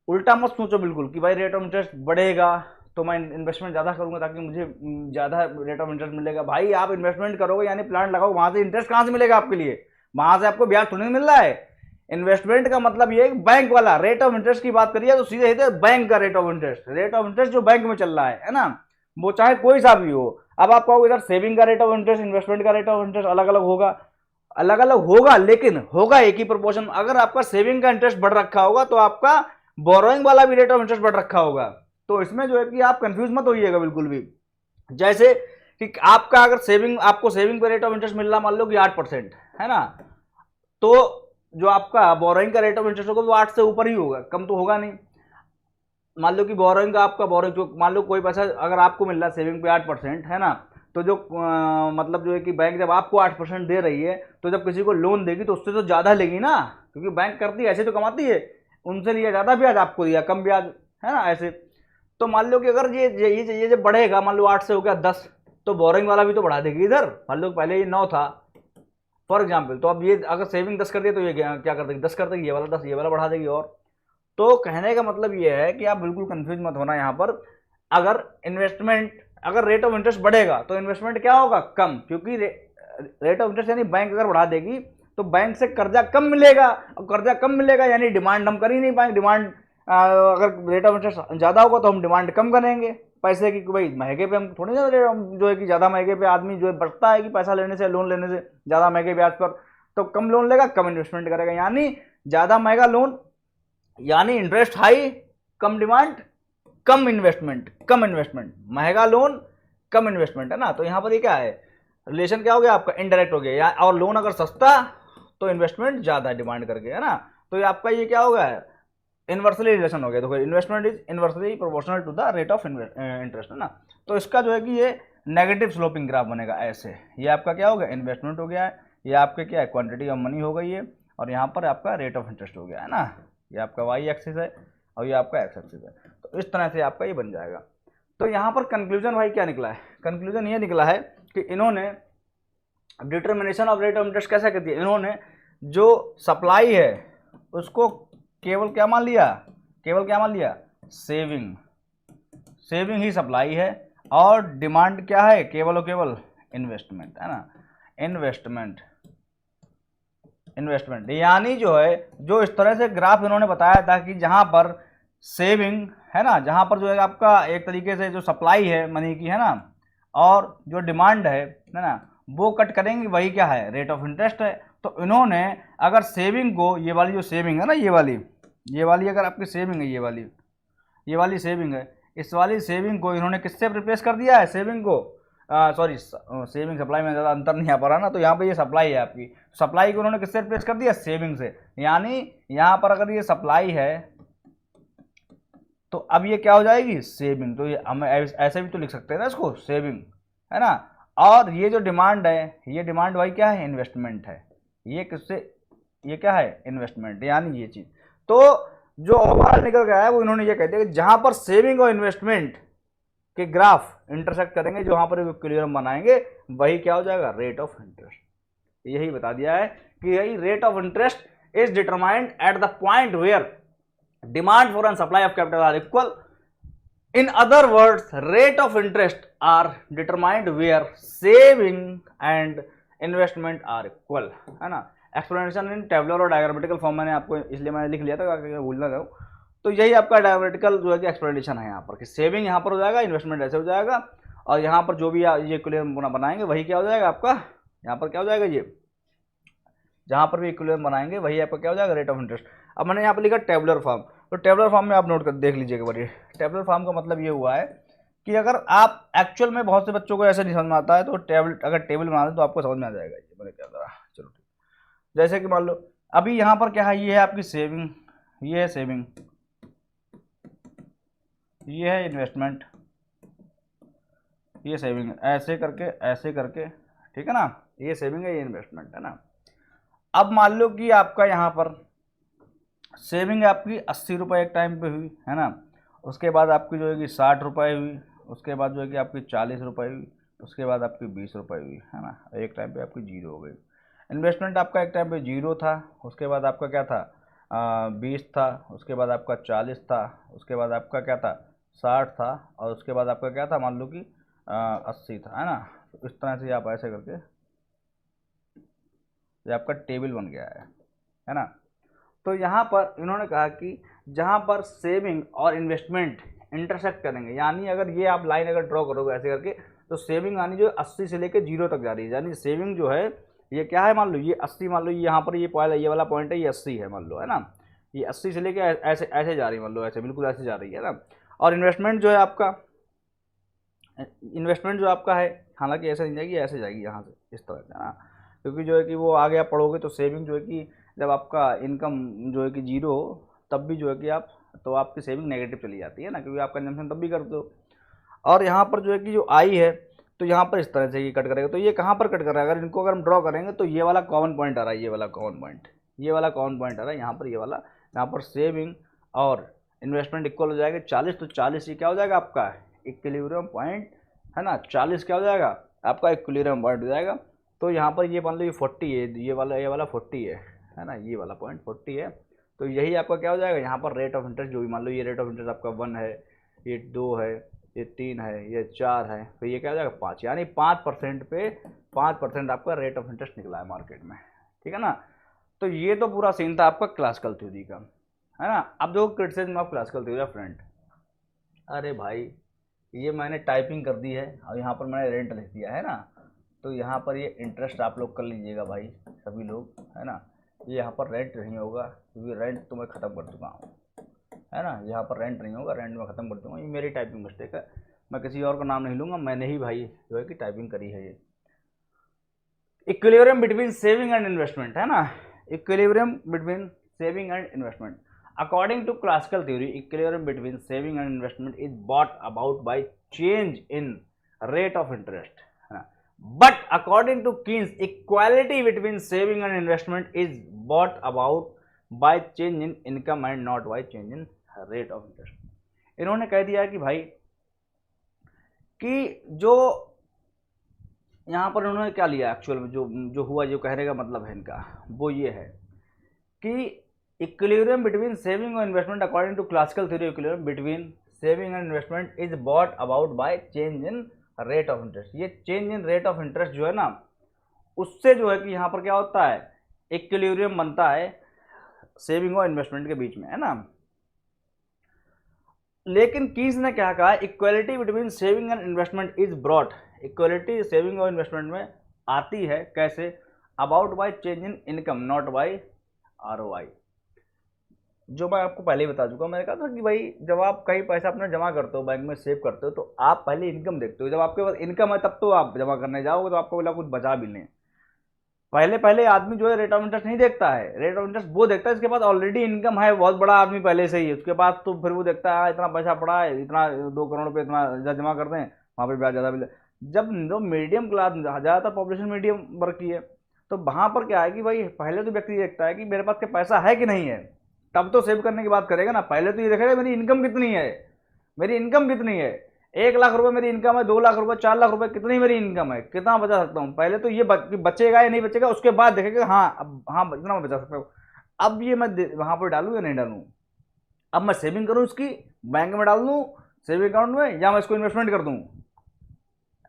[SPEAKER 1] उल्टा मत सोचो बिल्कुल कि भाई रेट ऑफ इंटरेस्ट बढ़ेगा तो मैं इन्वेस्टमेंट ज़्यादा करूँगा ताकि मुझे ज़्यादा रेट ऑफ इंटरेस्ट मिलेगा। भाई आप इन्वेस्टमेंट करोगे यानी प्लांट लगाओ, वहाँ से इंटरेस्ट कहाँ से मिलेगा आपके लिए, वहाँ से आपको ब्याज थोड़ी मिल रहा है। इन्वेस्टमेंट का मतलब ये है कि बैंक वाला रेट ऑफ इंटरेस्ट की बात करिए तो सीधे सीधे बैंक का rate of interest, rate of interest जो बैंक में चल रहा है ना, वो चाहे कोई सा भी हो। अब आप कहोगे इधर सेविंग का रेट ऑफ इंटरेस्ट, इन्वेस्टमेंट का रेट ऑफ इंटरेस्ट अलग अलग होगा, लेकिन होगा एक ही प्रोपोर्शन। अगर आपका सेविंग का इंटरेस्ट बढ़ रखा होगा तो आपका बोरोइंग वाला भी रेट ऑफ इंटरेस्ट बढ़ रखा होगा। तो इसमें जो है कि आप कंफ्यूज मत होइएगा बिल्कुल भी। जैसे कि आपका अगर आपको सेविंग पे रेट ऑफ इंटरेस्ट मिल रहा मान लो कि 8% है ना, तो जो आपका बोरोइंग का रेट ऑफ इंटरेस्ट होगा वो 8 से ऊपर ही होगा, कम तो होगा नहीं। मान लो कि बोरोइंग का आपका बोरोइंग जो मान लो कोई पैसा अगर आपको मिल रहा है सेविंग पे 8% है ना, तो जो मतलब जो है कि बैंक जब आपको 8% दे रही है तो जब किसी को लोन देगी तो उससे तो ज़्यादा लेगी ना, क्योंकि बैंक करती है ऐसे तो कमाती है, उनसे लिया ज़्यादा ब्याज, आपको दिया कम ब्याज, है ना ऐसे। तो मान लो कि अगर ये जब बढ़ेगा, मान लो 8 से हो गया 10, तो बोरोइंग वाला भी तो बढ़ा देगी इधर। मान लो पहले ये 9 था फॉर एग्जाम्पल, तो अब ये अगर सेविंग 10 कर दिया तो ये क्या कर देगी, 10 कर देगी, ये वाला 10 ये वाला बढ़ा देगी। और तो कहने का मतलब ये है कि आप बिल्कुल कंफ्यूज मत होना यहाँ पर। अगर रेट ऑफ इंटरेस्ट बढ़ेगा तो इन्वेस्टमेंट क्या होगा, कम, क्योंकि रेट ऑफ इंटरेस्ट यानी बैंक अगर बढ़ा देगी तो बैंक से कर्जा कम मिलेगा, और कर्जा कम मिलेगा यानी डिमांड हम कर ही नहीं पाएंगे। डिमांड अगर रेट ऑफ इंटरेस्ट ज़्यादा होगा तो हम डिमांड कम करेंगे पैसे की, भाई महंगे पे हम थोड़ी ना जो है कि ज़्यादा महंगे पे आदमी जो है बढ़ता है कि पैसा लेने से, लोन लेने से ज़्यादा महंगे ब्याज पर, तो कम लोन लेगा कम इन्वेस्टमेंट करेगा, यानी ज़्यादा महंगा लोन यानी इंटरेस्ट हाई, कम डिमांड कम इन्वेस्टमेंट, महंगा लोन कम इन्वेस्टमेंट, है ना। तो यहाँ पर ये क्या है, रिलेशन क्या हो गया आपका, इनडायरेक्ट हो गया, और लोन अगर सस्ता तो इन्वेस्टमेंट ज़्यादा डिमांड करके, है ना। तो ये आपका ये क्या हो गया है, इन्वर्सली रिलेशन हो गया। देखो investment is inversely proportional to the rate of interest, है ना। तो इसका जो है कि ये नेगेटिव स्लोपिंग ग्राफ बनेगा ऐसे। ये आपका क्या हो गया, इन्वेस्टमेंट हो गया है, ये आपके क्या है, क्वांटिटी ऑफ मनी हो गई है, और यहाँ पर आपका रेट ऑफ इंटरेस्ट हो गया, है ना। ये आपका वाई एक्सिस है और ये आपका एक्स एक्सिस है। तो इस तरह से आपका ये बन जाएगा। तो यहाँ पर कंक्लूजन भाई क्या निकला है, कंक्लूजन ये निकला है कि इन्होंने determination of rate of interest कैसे कर दिया, इन्होंने जो सप्लाई है उसको केवल क्या मान लिया, सेविंग ही सप्लाई है, और डिमांड क्या है, केवल और केवल इन्वेस्टमेंट, है ना। इन्वेस्टमेंट यानी जो है, जो इस तरह से ग्राफ इन्होंने बताया था कि जहां पर सेविंग है ना, जहां पर जो है आपका एक तरीके से जो सप्लाई है मनी की, है ना, और जो डिमांड है ना, वो कट करेंगे, वही क्या है, रेट ऑफ इंटरेस्ट है। तो इन्होंने अगर सेविंग को, ये वाली जो सेविंग है ना, ये वाली अगर आपकी सेविंग है, ये वाली सेविंग है, इस वाली सेविंग को इन्होंने किससे रिप्लेस कर दिया है, सेविंग को, सॉरी सेविंग सप्लाई में ज़्यादा अंतर नहीं आ पा रहा ना, तो यहाँ पे ये सप्लाई है आपकी, सप्लाई को उन्होंने किससे रिप्लेस कर दिया, सेविंग से। यानी यहाँ पर अगर ये सप्लाई है तो अब ये क्या हो जाएगी, सेविंग। तो ये हम ऐसे भी तो लिख सकते हैं ना इसको, सेविंग, है ना। और ये जो डिमांड है, ये डिमांड भाई क्या है, इन्वेस्टमेंट है। ये किससे, ये क्या है, इन्वेस्टमेंट, यानी ये चीज़। तो जो ओवरऑल निकल गया है वो इन्होंने ये कहते हैं कि जहाँ पर सेविंग और इन्वेस्टमेंट के ग्राफ इंटरसेक्ट करेंगे, जो वहाँ पर इक्विलिब्रियम बनाएंगे, वही क्या हो जाएगा, रेट ऑफ इंटरेस्ट। यही बता दिया है कि यही rate of interest is determined at the point where demand for and supply of capital are equal. In other words, rate of interest are determined where saving and investment are equal, है ना। एक्सप्लेनेशन इन टेबलर और डायग्रामेटिकल फॉर्म मैंने आपको इसलिए मैंने लिख लिया था कि भूल ना जाऊँ। तो यही आपका डायग्रामेटिकल जो है कि एक्सप्लेनेशन है यहाँ पर, कि सेविंग यहाँ पर हो जाएगा, इन्वेस्टमेंट ऐसे हो जाएगा, और यहाँ पर जो भी ये इक्विलिब्रियम बनाएंगे वही क्या हो जाएगा आपका, यहाँ पर क्या हो जाएगा, ये जहाँ पर भी इक्विलिब्रियम बनाएंगे वही आपका क्या हो जाएगा, रेट ऑफ इंटरेस्ट। अब मैंने यहाँ पर लिखा टेबलर फॉर्म, तो टेबलर फॉर्म में आप नोट कर देख लीजिएगा बढ़िया। टेबलर फॉर्म का मतलब ये हुआ है कि अगर आप एक्चुअल में, बहुत से बच्चों को ऐसे नहीं समझ में आता है, तो अगर टेबल बना दें तो आपको समझ में आ जाएगा। ये मैंने क्या करा, चलो ठीक। जैसे कि मान लो अभी यहाँ पर क्या है, ये है आपकी सेविंग, ये है सेविंग, ये है इन्वेस्टमेंट, ये सेविंग, ऐसे करके, ठीक है ना, ये सेविंग है, ये इन्वेस्टमेंट है ना। अब मान लो कि आपका यहाँ पर सेविंग आपकी 80 रुपये एक टाइम पे हुई है ना, उसके बाद आपकी जो है कि 60 रुपये हुई, उसके बाद जो है कि आपकी 40 रुपये हुई, उसके बाद आपकी 20 रुपये हुई है ना, एक टाइम पे आपकी जीरो हो गई। इन्वेस्टमेंट आपका एक टाइम पे जीरो था, उसके बाद आपका क्या था 20 था, उसके बाद आपका 40 था, उसके बाद आपका क्या था 60 था, और उसके बाद आपका क्या था मान लो कि 80 था, है ना। तो इस तरह से आप ऐसे करके ये आपका टेबल बन गया है ना। तो यहाँ पर इन्होंने कहा कि जहाँ पर सेविंग और इन्वेस्टमेंट इंटरसेक्ट करेंगे, यानी अगर ये आप लाइन अगर ड्रॉ करोगे ऐसे करके, तो सेविंग यानी जो 80 से लेकर जीरो तक जा रही है, यानी सेविंग जो है ये क्या है, मान लो ये 80, मान लो यहाँ पर ये पॉइंट, ये वाला पॉइंट है, ये 80 है मान लो, है ना, ये 80 से लेकर ऐसे ऐसे जा रही है, मान लो ऐसे बिल्कुल ऐसे जा रही है ना। और इन्वेस्टमेंट जो है आपका, इन्वेस्टमेंट जो आपका है, हालांकि ऐसे नहीं जाएगी, ऐसे जाएगी यहाँ से इस तरह से, है ना, क्योंकि जो है कि वो आगे आप पढ़ोगे तो सेविंग जो है कि जब आपका इनकम जो है कि जीरो हो तब भी जो है कि आप, तो आपकी सेविंग नेगेटिव चली जाती है ना, क्योंकि आप कंजम्पशन तब भी करते हो। और यहाँ पर जो है कि जो आई है, तो यहाँ पर इस तरह से ये कट करेगा, तो ये कहाँ पर कट कर रहा है, अगर इनको अगर हम ड्रॉ करेंगे तो ये वाला कॉमन पॉइंट आ रहा है, ये वाला कॉमन पॉइंट, ये वाला कॉमन पॉइंट आ रहा है यहाँ पर, ये वाला, यहाँ पर सेविंग और इन्वेस्टमेंट इक्वल हो जाएगा 40, तो 40 ये क्या हो जाएगा आपका इक्विलिब्रियम पॉइंट, है ना, 40 क्या हो जाएगा आपका इक्विलिब्रियम पॉइंट हो जाएगा। तो यहाँ पर ये मान लो ये 40 है, ये वाला 40 है ना, ये वाला पॉइंट 40 है, तो यही आपका क्या हो जाएगा यहाँ पर रेट ऑफ इंटरेस्ट, जो भी मान लो ये रेट ऑफ इंटरेस्ट आपका 1 है, ये 2 है, ये 3 है, ये 4 है, तो ये क्या हो जाएगा 5, यानी 5% पे 5% आपका रेट ऑफ इंटरेस्ट निकला है मार्केट में, ठीक है ना। तो ये तो पूरा सीन था आपका क्लासिकल थ्योरी का, है ना। अब जो criticism of classical theory friend, अरे भाई ये मैंने टाइपिंग कर दी है और यहाँ पर मैंने रेंट लिख दिया है ना, तो यहाँ पर ये इंटरेस्ट आप लोग कर लीजिएगा भाई सभी लोग, है ना। ये यहाँ पर रेंट नहीं होगा, क्योंकि रेंट तो मैं ख़त्म कर चुका हूँ, है ना, यहाँ पर रेंट नहीं होगा, रेंट मैं ख़त्म कर दूँगा, ये मेरी टाइपिंग मिस्टेक है, मैं किसी और का नाम नहीं लूँगा, मैंने ही भाई जो है कि टाइपिंग करी है ये। Equilibrium between saving and investment, है ना, equilibrium between saving and investment. According to classical theory, equilibrium between saving and investment is brought about by change in rate of interest. But according to Keynes, equality between saving and investment is brought about by change in income and not by change in rate of interest. इन्होंने कह दिया कि भाई कि जो यहाँ पर उन्होंने क्या लिया एक्चुअल में, जो हुआ, जो कहने का मतलब है इनका वो ये है कि equilibrium between saving and investment according to classical theory, equilibrium between saving and investment is brought about by change in rate of interest. ये change in rate of interest जो है ना, उससे जो है कि यहाँ पर क्या होता है इक्विलिब्रियम बनता है सेविंग और इन्वेस्टमेंट के बीच में, है ना। लेकिन कीन्स ने क्या कहा, equality between saving and investment is brought, equality saving और इन्वेस्टमेंट में आती है कैसे, about by change in income not by ROI। जो मैं आपको पहले ही बता चुका हूँ, मैंने कहा था कि भाई जब आप कहीं पैसा अपना जमा करते हो, बैंक में सेव करते हो, तो आप पहले इनकम देखते हो, जब आपके पास इनकम है तब तो आप जमा करने जाओगे तो आपको बोला कुछ बचा भी नहीं। पहले आदमी जो है रेट ऑफ इंटरेस्ट नहीं देखता है, रेट ऑफ इंटरेस्ट वो देखता है इसके पास ऑलरेडी इनकम है, बहुत बड़ा आदमी पहले से ही, उसके बाद तो फिर वो देखता है इतना पैसा पड़ा है, इतना 2 करोड़ रुपये इतना जमा कर दें, वहाँ पर ब्याज ज़्यादा मिले। जब जो मीडियम क्लास, ज़्यादातर पॉपुलेशन मीडियम वर्ग की है, तो वहाँ पर क्या है कि भाई पहले तो व्यक्ति देखता है कि मेरे पास क्या पैसा है कि नहीं है, तब तो सेव करने की बात करेगा ना। पहले तो ये देखेगा मेरी इनकम कितनी है, मेरी इनकम कितनी है, 1 लाख रुपए मेरी इनकम है, 2 लाख रुपए, 4 लाख रुपए, कितनी मेरी इनकम है, कितना बचा सकता हूँ। पहले तो ये बचेगा या नहीं बचेगा, उसके बाद देखेगा हाँ अब हाँ इतना मैं बचा सकता हूँ, अब ये मैं वहाँ पर डालूँ या नहीं डालूँ, अब मैं सेविंग करूँ इसकी बैंक में डाल दूँ सेविंग अकाउंट में, या मैं इसको इन्वेस्टमेंट कर दूँ,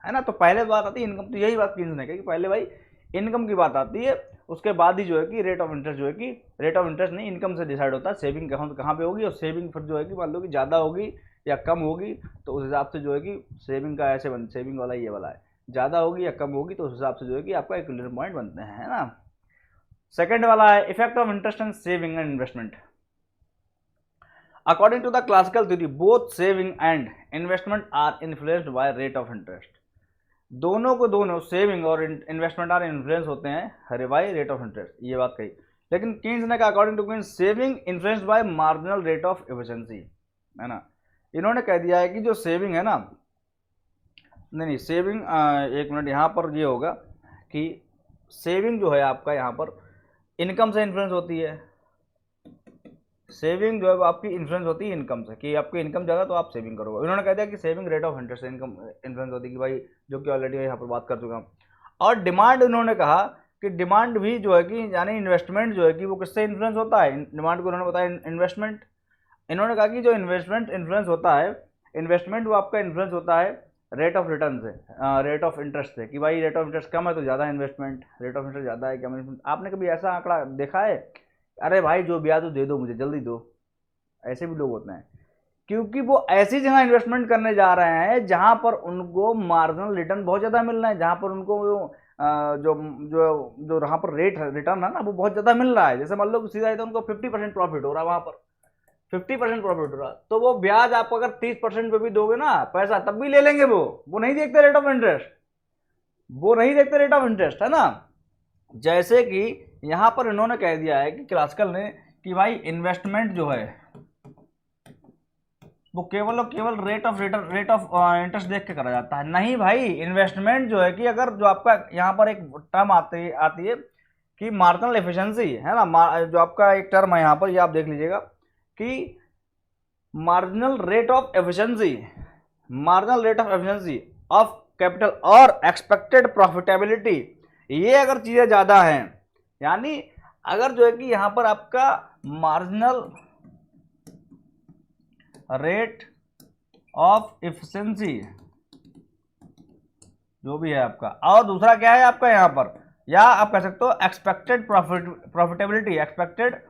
[SPEAKER 1] है ना। तो पहले बात आती है इनकम, तो यही बात कीन्स ने कही कि पहले भाई इनकम की बात आती है, उसके बाद ही जो है कि रेट ऑफ इंटरेस्ट, जो है कि रेट ऑफ इंटरेस्ट नहीं इनकम से डिसाइड होता है सेविंग कहाँ पे होगी, और सेविंग फिर जो है कि मान लो कि ज़्यादा होगी या कम होगी, तो उस हिसाब से जो है कि सेविंग का ऐसे सेविंग वाला ये वाला है, ज़्यादा होगी या कम होगी तो उस हिसाब से जो है कि आपका इक्विलिब्रियम पॉइंट बनते हैं, है ना। सेकेंड वाला है effect of interest and saving and investment. According to the classical theory, both saving and investment are influenced by rate of interest. दोनों सेविंग और इन्वेस्टमेंट आर इन्फ्लुएंस होते हैं बाय रेट ऑफ इंटरेस्ट, ये बात कही। लेकिन कीन्स ने कहा according to Keynes saving influenced by marginal rate of efficiency, है ना। इन्होंने कह दिया है कि जो सेविंग है ना, नहीं सेविंग, एक मिनट, यहाँ पर ये होगा कि सेविंग जो है आपका यहाँ पर इनकम से इन्फ्लुएंस होती है। सेविंग जो है वो आपकी इन्फ्लुएंस होती है इनकम से, कि आपकी इनकम ज़्यादा तो आप सेविंग करोगे। इन्होंने कह दिया कि सेविंग रेट ऑफ इंटरेस्ट से इनकम इन्फ्लुएंस होती है, कि भाई जो कि ऑलरेडी यहाँ पर बात कर चुका हूँ। और डिमांड, इन्होंने कहा कि डिमांड भी जो है कि यानी इन्वेस्टमेंट जो है कि वो किससे इन्फ्लुएंस होता है, डिमांड को उन्होंने बताया इन्वेस्टमेंट। इन्होंने कहा कि जो इन्वेस्टमेंट इन्फ्लुएंस होता है, इन्वेस्टमेंट वो आपका इन्फ्लुएंस होता है रेट ऑफ रिटर्न से, रेट ऑफ इंटरेस्ट से, कि भाई रेट ऑफ इंटरेस्ट कम है तो ज़्यादा इन्वेस्टमेंट, रेट ऑफ इंटरेस्ट ज़्यादा है कम इन्वेस्टमेंट। आपने कभी ऐसा आंकड़ा देखा है? अरे भाई जो ब्याज दे दो मुझे, जल्दी दो, ऐसे भी लोग होते हैं। क्योंकि वो ऐसी जगह इन्वेस्टमेंट करने जा रहे हैं जहां पर उनको मार्जिनल रिटर्न बहुत ज़्यादा मिल रहा है, जहां पर उनको जो जो जो वहाँ पर रेट रिटर्न है ना वो बहुत ज़्यादा मिल रहा है। जैसे मान लो सीधा तो उनको 50% प्रॉफिट हो रहा है, वहाँ पर 50% प्रॉफिट हो रहा है, तो वो ब्याज आपको अगर 30% पे भी दोगे ना पैसा, तब भी ले लेंगे। वो नहीं देखते रेट ऑफ इंटरेस्ट, वो नहीं देखते रेट ऑफ इंटरेस्ट, है ना। जैसे कि यहां पर इन्होंने कह दिया है कि क्लासिकल ने कि भाई इन्वेस्टमेंट जो है वो केवल और केवल रेट ऑफ इंटरेस्ट देख के करा जाता है। नहीं भाई, इन्वेस्टमेंट जो है कि अगर जो आपका यहाँ पर एक टर्म आती है कि मार्जिनल एफिशिएंसी, है ना, जो आपका एक टर्म है यहाँ पर, ये आप देख लीजिएगा कि marginal rate of efficiency, marginal rate of efficiency of capital और एक्सपेक्टेड प्रॉफिटेबिलिटी, ये अगर चीज़ें ज़्यादा हैं, यानी अगर जो है कि यहाँ पर आपका मार्जिनल रेट ऑफ एफिशिएंसी जो भी है आपका, और दूसरा क्या है आपका यहाँ पर, या आप कह सकते हो एक्सपेक्टेड प्रॉफिटेबिलिटी, एक्सपेक्टेड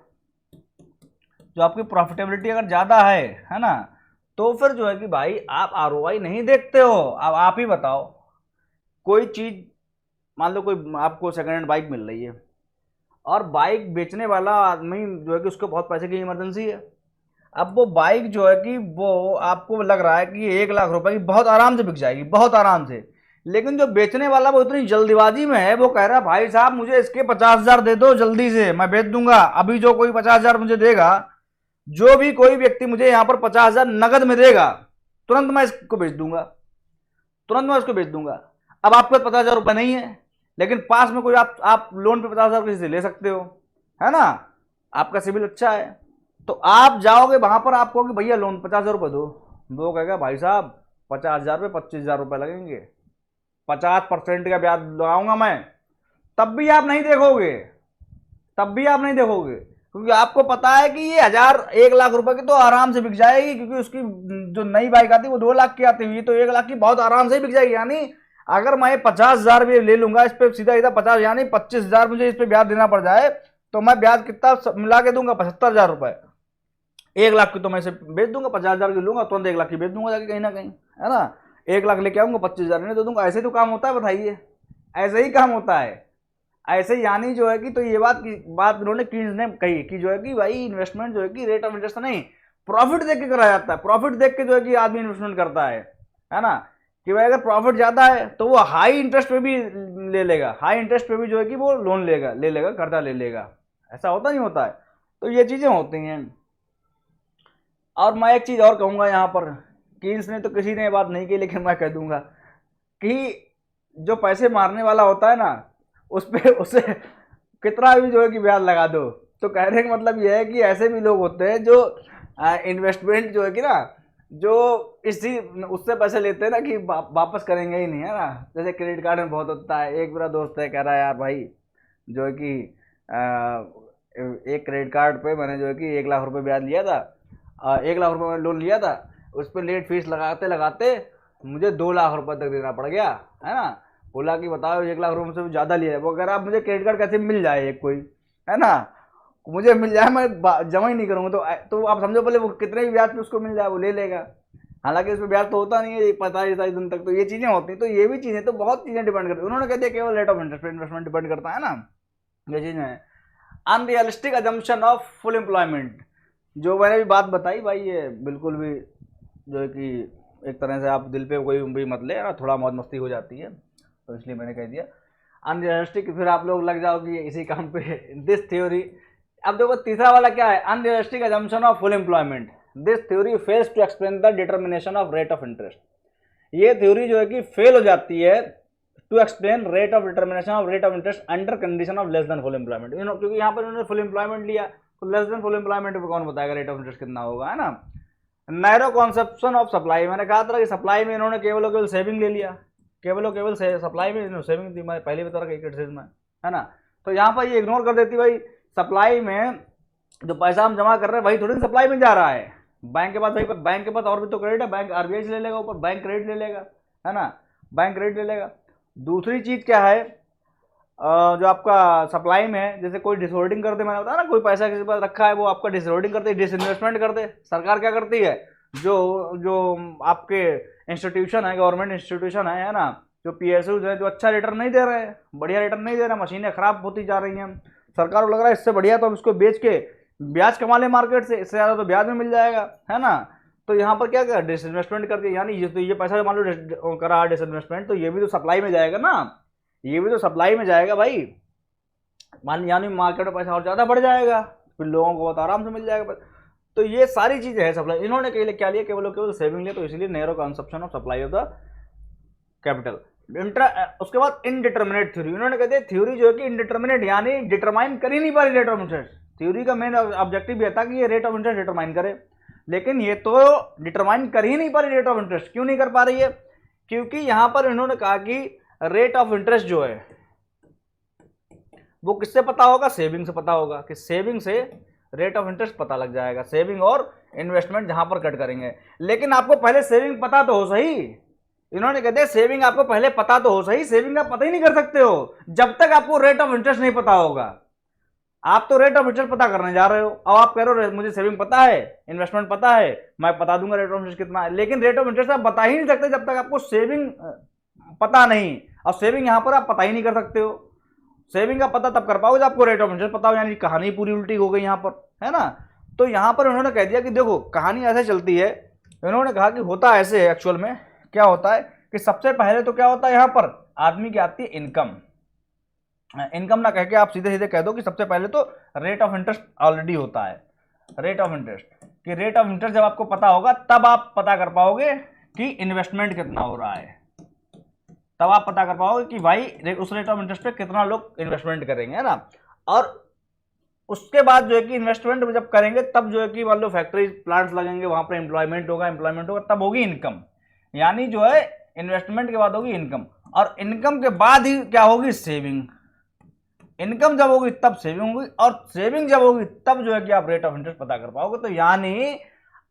[SPEAKER 1] जो आपकी प्रॉफिटेबिलिटी अगर ज़्यादा है ना, तो फिर जो है कि भाई आप आरओआई नहीं देखते हो। अब आप ही बताओ, कोई चीज़ मान लो कोई आपको सेकेंड हैंड बाइक मिल रही है, और बाइक बेचने वाला आदमी जो है कि उसको बहुत पैसे की इमरजेंसी है। अब वो बाइक जो है कि वो आपको लग रहा है कि 1 लाख रुपए की बहुत आराम से बिक जाएगी, बहुत आराम से, लेकिन जो बेचने वाला वो इतनी जल्दीबाजी में है, वो कह रहा है भाई साहब मुझे इसके 50,000 दे दो जल्दी से, मैं बेच दूंगा अभी। जो कोई 50,000 मुझे देगा, जो भी कोई व्यक्ति मुझे यहाँ पर 50,000 नगद में देगा, तुरंत मैं इसको बेच दूंगा, तुरंत मैं इसको बेच दूंगा। अब आपके 50,000 रुपये नहीं है, लेकिन पास में कोई आप लोन पे 50,000 किसी से ले सकते हो, है ना, आपका सिविल अच्छा है, तो आप जाओगे वहां पर, आप कहोगे भैया लोन 50,000 रुपये दो, वो कहेगा भाई साहब 50,000 पे 25,000 रुपये लगेंगे, 50% का ब्याज लगाऊंगा मैं। तब भी आप नहीं देखोगे, तब भी आप नहीं देखोगे, क्योंकि आपको पता है कि ये 1,लाख रुपए की तो आराम से बिक जाएगी, क्योंकि उसकी जो नई बाइक आती है वो 2 लाख की आती है, तो 1 लाख की बहुत आराम से ही बिक जाएगी। यानी अगर मैं 50,000 भी ले लूंगा इस पे, सीधा सीधा 50, यानी 25,000 मुझे इस पे ब्याज देना पड़ जाए, तो मैं ब्याज कितना मिला के दूंगा, 75,000 रुपए। 1 लाख की तो मैं इसे बेच दूंगा, 50,000 की लूंगा तुरंत 1 लाख की बेच दूंगा जाके कहीं ना कहीं, है ना। 1 लाख लेके आऊंगा, 25,000 इन्हें दे दूंगा। ऐसे तो काम होता है, बताइए, ऐसे ही काम होता है, ऐसे यानी जो है कि, तो ये बात इन्होंने कीन्स ने कही कि जो है कि भाई इन्वेस्टमेंट जो है कि रेट ऑफ इंटरेस्ट नहीं, प्रॉफिट देख के करा जाता है। प्रॉफिट देख के जो है कि आदमी इन्वेस्टमेंट करता है ना, कि भाई अगर प्रॉफिट ज्यादा है तो वो हाई इंटरेस्ट पे भी ले लेगा, हाई इंटरेस्ट पे भी जो है कि वो लोन ले लेगा, कर्जा ले लेगा। ऐसा होता नहीं होता है, तो ये चीजें होती हैं। और मैं एक चीज और कहूंगा यहाँ पर, कीन्स ने तो किसी ने बात नहीं की, लेकिन मैं कह दूंगा कि जो पैसे मारने वाला होता है ना, उसे कितना भी जो है कि ब्याज लगा दो, तो कहने का मतलब यह है कि ऐसे भी लोग होते हैं जो इन्वेस्टमेंट जो है कि ना, जो इसी उससे पैसे लेते हैं ना कि वापस करेंगे ही नहीं, है ना। जैसे क्रेडिट कार्ड में बहुत होता है। एक मेरा दोस्त है, कह रहा है यार भाई जो है कि एक क्रेडिट कार्ड पे मैंने जो है कि 1 लाख रुपए ब्याज लिया था, 1 लाख रुपए मैंने लोन लिया था, उस पर लेट फीस लगाते लगाते मुझे 2 लाख रुपए तक देना पड़ गया, है ना। बोला कि बताओ 1 लाख रुपए से भी ज़्यादा लिया है वो, अगर आप मुझे क्रेडिट कार्ड कैसे मिल जाए एक कोई, है ना, मुझे मिल जाए, मैं जमा ही नहीं करूँगा, तो आप समझो पहले वो कितने भी ब्याज पे उसको मिल जाए वो ले लेगा। हालांकि इसमें ब्याज तो होता नहीं है 45 दिन तक, तो ये चीज़ें होती हैं। तो ये भी चीज़ें तो बहुत चीज़ें डिपेंड करती है। उन्होंने कह दिया केवल रेट ऑफ इंटरेस्ट पे इन्वेस्टमेंट डिपेंड करता है ना, ये चीज़ें हैं। Unrealistic assumption of full employment, जो मैंने भी बात बताई भाई, ये बिल्कुल भी जो है कि एक तरह से आप दिल पे कोई भी मत ले ना, थोड़ा मौज मस्ती हो जाती है, तो इसलिए मैंने कह दिया अनरियलिस्टिक। फिर आप लोग लग जाओ कि इसी काम पे दिस थ्योरी। अब देखो तीसरा वाला क्या है, unrealistic assumption of full employment, this theory fails to explain the determination of rate of interest. ये थ्योरी जो है कि फेल हो जाती है to explain rate of determination of rate of interest under condition of less than full employment. क्योंकि यहाँ पर उन्होंने फुल एम्प्लॉयमेंट लिया, तो लेस देन फुल एम्प्लॉयमेंट पर कौन बताएगा रेट ऑफ इंटरेस्ट कितना होगा, है ना। नैरो कॉन्सेप्शन ऑफ सप्लाई, मैंने कहा था कि सप्लाई में इन्होंने केवल और केवल सेविंग ले लिया, केवल और केवल सप्लाई में सेविंग थी, मैं पहले बता रहा में, है ना। तो यहाँ पर ये इग्नोर कर देती भाई, सप्लाई में जो पैसा हम जमा कर रहे हैं वही थोड़ी सप्लाई में जा रहा है, बैंक के पास, भाई बैंक के पास और भी तो क्रेडिट है, बैंक आरबीआई से ले लेगा ऊपर, बैंक क्रेडिट ले लेगा, है ना, बैंक क्रेडिट ले लेगा। दूसरी चीज क्या है, जो आपका सप्लाई में है, जैसे कोई डिसहोल्डिंग करते, मैंने बताया ना, कोई पैसा किसी पास रखा है वो आपका डिसहोल्डिंग करते, डिसइन्वेस्टमेंट करते, सरकार क्या करती है, जो आपके इंस्टीट्यूशन है, गवर्नमेंट इंस्टीट्यूशन है ना, जो पीएसयूज है, जो अच्छा रिटर्न नहीं दे रहे हैं, बढ़िया रिटर्न नहीं दे रहे, मशीनें खराब होती जा रही हैं, सरकार को लग रहा है इससे बढ़िया तो हम इसको बेच के ब्याज कमा ले मार्केट से, इससे ज़्यादा तो ब्याज में मिल जाएगा, है ना। तो यहाँ पर क्या कर डिसइन्वेस्टमेंट कर दिया, यानी ये पैसा मान लो करा डिसइन्वेस्टमेंट, तो ये भी तो सप्लाई में जाएगा ना, ये भी तो सप्लाई में जाएगा भाई, यानी मार्केट में पैसा और ज़्यादा बढ़ जाएगा, फिर लोगों को बहुत आराम से मिल जाएगा। तो ये सारी चीज़ें हैं सप्लाई, इन्होंने क्या लिया, केवल सेविंग लिया, तो इसलिए narrow conception of supply of the capital. उसके बाद इनडिटर्मिनेट थ्योरी, उन्होंने कहते हैं थ्योरी जो है कि इनडिटर्मिनेट, यानी डिटरमाइन कर ही नहीं पा रही रेट ऑफ इंटरेस्ट। थ्योरी का मेन ऑब्जेक्टिव ये था कि ये रेट ऑफ इंटरेस्ट डिटरमाइन करे, लेकिन ये तो डिटरमाइन कर ही नहीं पा रही रेट ऑफ इंटरेस्ट। क्यों नहीं कर पा रही है, क्योंकि यहां पर इन्होंने कहा कि रेट ऑफ इंटरेस्ट जो है वो किससे पता होगा, सेविंग से पता होगा, कि सेविंग से रेट ऑफ इंटरेस्ट पता लग जाएगा, सेविंग और इन्वेस्टमेंट जहां पर कट करेंगे। लेकिन आपको पहले सेविंग पता तो हो सही, इन्होंने कहते हैं सेविंग आपको पहले पता तो हो सही, सेविंग आप पता ही नहीं कर सकते हो जब तक आपको रेट ऑफ इंटरेस्ट नहीं पता होगा। आप तो रेट ऑफ इंटरेस्ट पता करने जा रहे हो, अब आप कह रहे हो मुझे सेविंग पता है, इन्वेस्टमेंट पता है, मैं बता दूंगा रेट ऑफ इंटरेस्ट कितना है, लेकिन रेट ऑफ इंटरेस्ट आप बता ही नहीं सकते जब तक आपको सेविंग पता नहीं, और सेविंग यहां पर आप पता ही नहीं कर सकते हो। सेविंग का पता तब कर पाओगे जब आपको रेट ऑफ इंटरेस्ट पता हो, यानी कहानी पूरी उल्टी हो गई यहां पर, है ना। तो यहां पर उन्होंने कह दिया कि देखो कहानी ऐसे चलती है, उन्होंने कहा कि होता ऐसे है, एक्चुअल में क्या होता है कि सबसे पहले तो क्या होता है, यहां पर आदमी की आती है इनकम, इनकम ना कह के आप सीधे सीधे कह दो कि सबसे पहले तो रेट ऑफ इंटरेस्ट ऑलरेडी होता है, रेट ऑफ इंटरेस्ट, कि रेट ऑफ इंटरेस्ट जब आपको पता होगा तब आप पता कर पाओगे कि इन्वेस्टमेंट कितना हो रहा है, तब आप पता कर पाओगे कि भाई उस रेट ऑफ इंटरेस्ट पे कितना लोग इन्वेस्टमेंट करेंगे, है ना। और उसके बाद जो है कि इन्वेस्टमेंट जब करेंगे तब जो है कि मान लो फैक्ट्री प्लांट्स लगेंगे, वहां पर एम्प्लॉयमेंट होगा, तब होगी इनकम, यानी जो है इन्वेस्टमेंट के बाद होगी इनकम, और इनकम के बाद ही क्या होगी, सेविंग। इनकम जब होगी तब सेविंग होगी, और सेविंग जब होगी तब जो है कि आप रेट ऑफ इंटरेस्ट पता कर पाओगे। तो यानी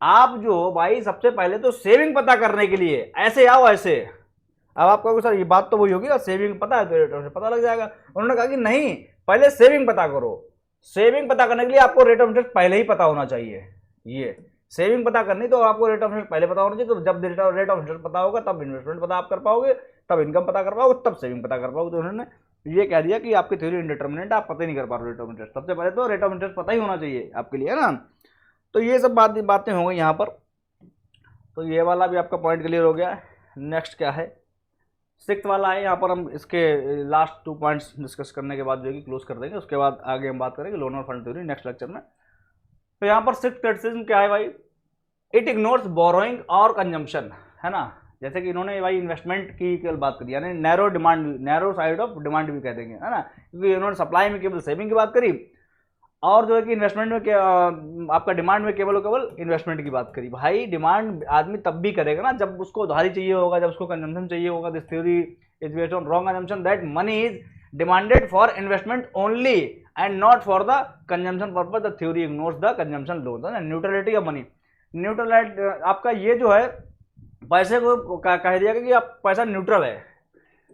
[SPEAKER 1] आप जो भाई सबसे पहले तो सेविंग पता करने के लिए ऐसे आओ ऐसे, अब आप कहोगे सर ये बात तो वही होगी ना, सेविंग पता है तो रेट ऑफ इंटरेस्ट पता लग जाएगा। उन्होंने कहा कि नहीं, पहले सेविंग पता करो, सेविंग पता करने के लिए आपको रेट ऑफ इंटरेस्ट पहले ही पता होना चाहिए। ये सेविंग पता करनी तो आपको रेट ऑफ इंटरेस्ट पहले पता होना चाहिए, तो जब रेट ऑफ इंटरेस्ट पता होगा तब इन्वेस्टमेंट पता आप कर पाओगे, तब इनकम पता कर पाओगे, तब सेविंग पता कर पाओगे। तो उन्होंने ये कह दिया कि आपकी थ्योरी इंडिटर्मिनेट, आप पता ही नहीं कर पा रहे रेट ऑफ इंटरेस्ट, सबसे पहले तो रेट ऑफ इंटरेस्ट पता ही होना चाहिए आपके लिए, है ना। तो ये सब बातें हो गई यहाँ पर। तो ये वाला भी आपका पॉइंट क्लियर हो गया। नेक्स्ट क्या है, 6th वाला है, यहाँ पर हम इसके लास्ट 2 पॉइंट्स डिस्कस करने के बाद जो है कि क्लोज कर देंगे, उसके बाद आगे हम बात करेंगे लोन और फंड थ्योरी नेक्स्ट लेक्चर में। तो यहाँ पर 6th क्रिटिसिज्म क्या है भाई, इट इग्नोर्स बोरोइंग और कंजम्पशन, है ना। जैसे कि इन्होंने भाई इन्वेस्टमेंट की केवल बात करी, यानी नैरो साइड ऑफ डिमांड भी कह देंगे, है ना, क्योंकि इन्होंने सप्लाई में केवल सेविंग की बात करी, और जो है कि इन्वेस्टमेंट में आपका डिमांड में केवल इन्वेस्टमेंट की बात करी। भाई डिमांड आदमी तब भी करेगा ना जब उसको उधारी चाहिए होगा, जब उसको कंजम्पशन चाहिए होगा। This theory is based on wrong assumption that money is demanded for investment only and not for the consumption purpose. The theory ignores the consumption loan, neutrality of money. Neutrality आपका ये जो है पैसे को कह दिया कि आप पैसा न्यूट्रल है,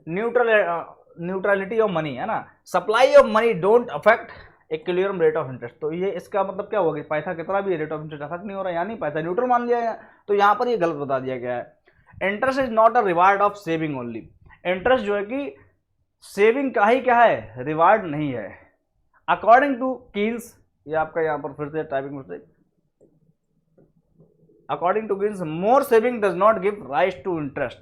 [SPEAKER 1] न्यूट्रलिटी ऑफ मनी, है ना। Supply of money don't affect equilibrium rate of interest. तो ये इसका मतलब क्या होगा कि पैसा कितना भी रेट ऑफ इंटरेस्ट अफेक्ट नहीं हो रहा, यानी पैसा न्यूट्रल मान लिया है। तो यहाँ पर ये गलत बता दिया गया है। Interest is not a reward of saving only. Interest जो है कि सेविंग का ही क्या है, रिवार्ड नहीं है। अकॉर्डिंग टू कीन्स, ये आपका यहाँ पर फिर से typing mistake, according to Keynes more saving does not give rise to interest,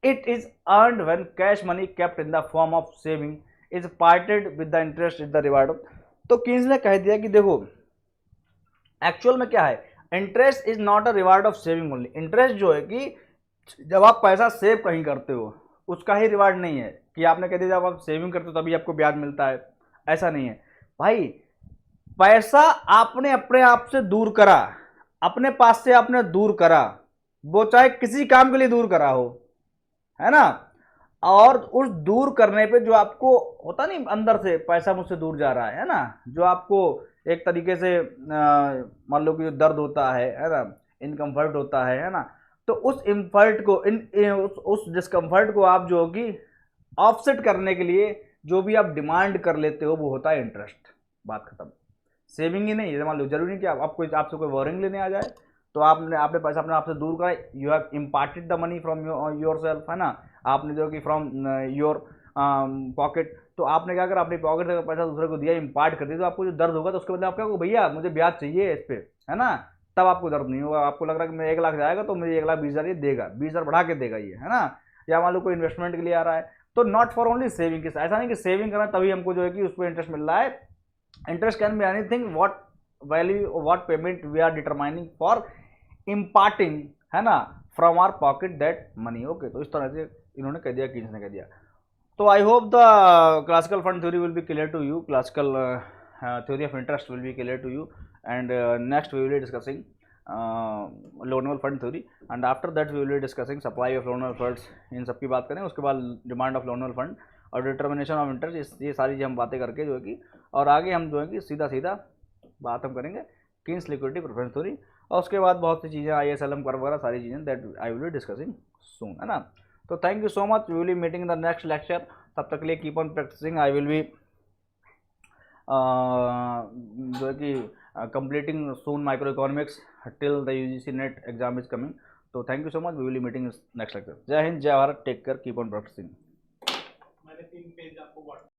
[SPEAKER 1] it is earned when cash money kept in the form of saving is parted with the interest is the reward of. तो कीन्स ने कह दिया कि देखो एक्चुअल में क्या है, interest is not a reward of saving only. Interest जो है कि जब आप पैसा सेव कहीं करते हो उसका ही रिवार्ड नहीं है कि आपने कह दिया जब आप सेविंग करते हो तभी आपको ब्याज मिलता है, ऐसा नहीं है भाई। पैसा आपने अपने आप से दूर करा, अपने पास से आपने दूर करा, वो चाहे किसी काम के लिए दूर करा हो, है ना, और उस दूर करने पे जो आपको होता नहीं अंदर से पैसा मुझसे दूर जा रहा है ना, जो आपको एक तरीके से मान लो कि जो दर्द होता है ना, इनकम्फर्ट होता है ना, तो उस इम्फर्ट को उस डिस्कम्फर्ट को आप जो होगी ऑफसेट करने के लिए जो भी आप डिमांड कर लेते हो वो होता है इंटरेस्ट। बात खत्म। सेविंग ही नहीं है, मान लो जरूरी नहीं कि आपको आपसे कोई बोरिंग लेने आ जाए तो आपने पैसा अपने आप से दूर करा, you have imparted the money from your self, है ना, आपने जो कि फ्रॉम योर पॉकेट, तो आपने क्या करा, अपनी पॉकेट से पैसा दूसरे को दिया, इम्पार्ट कर दिया, तो आपको जो दर्द होगा तो उसके बदले आप क्या भैया मुझे ब्याज चाहिए इस पे, है ना, तब आपको दर्द नहीं होगा। आपको लग रहा है कि मैं 1 लाख जाएगा तो मुझे 1,20,000 ये देगा, 20,000 बढ़ा के देगा ये, है ना, या मान लो कोई इन्वेस्टमेंट के लिए आ रहा है, तो नॉट फॉर ओनली सेविंग। ऐसा नहीं कि सेविंग करना तभी हमको जो है कि उस पर इंटरेस्ट मिल रहा है। Interest can be anything what value what payment we are determining for imparting, है ना, from our pocket that money. Okay, तो इस तरह से इन्होंने कह दिया, किसने कह दिया। तो I hope the classical fund theory will be clear to you, classical theory of interest will be clear to you, and next we will be discussing loan fund theory, and after that we will be discussing supply of loan funds। इन सब की बात करें, उसके बाद डिमांड ऑफ लोन फंड और डिटर्मिनेशन ऑफ इंटरेस्ट, ये सारी हम बातें करके जो है कि, और आगे हम जो है कि सीधा सीधा बात हम करेंगे कीन्स लिक्विडिटी प्रेफरेंस थ्योरी, और उसके बाद बहुत सी चीज़ें ISLM कर वगैरह सारी चीज़ें that I will be discussing soon, है ना। तो thank you so much, we will be meeting the next lecture. तब तक के लिए keep on practicing, I will be जो है कि completing soon microeconomics till the UGC NET exam is coming। तो thank you so much, we will be meeting next lecture. जय हिंद, जय Bharat, take care, keep on practising.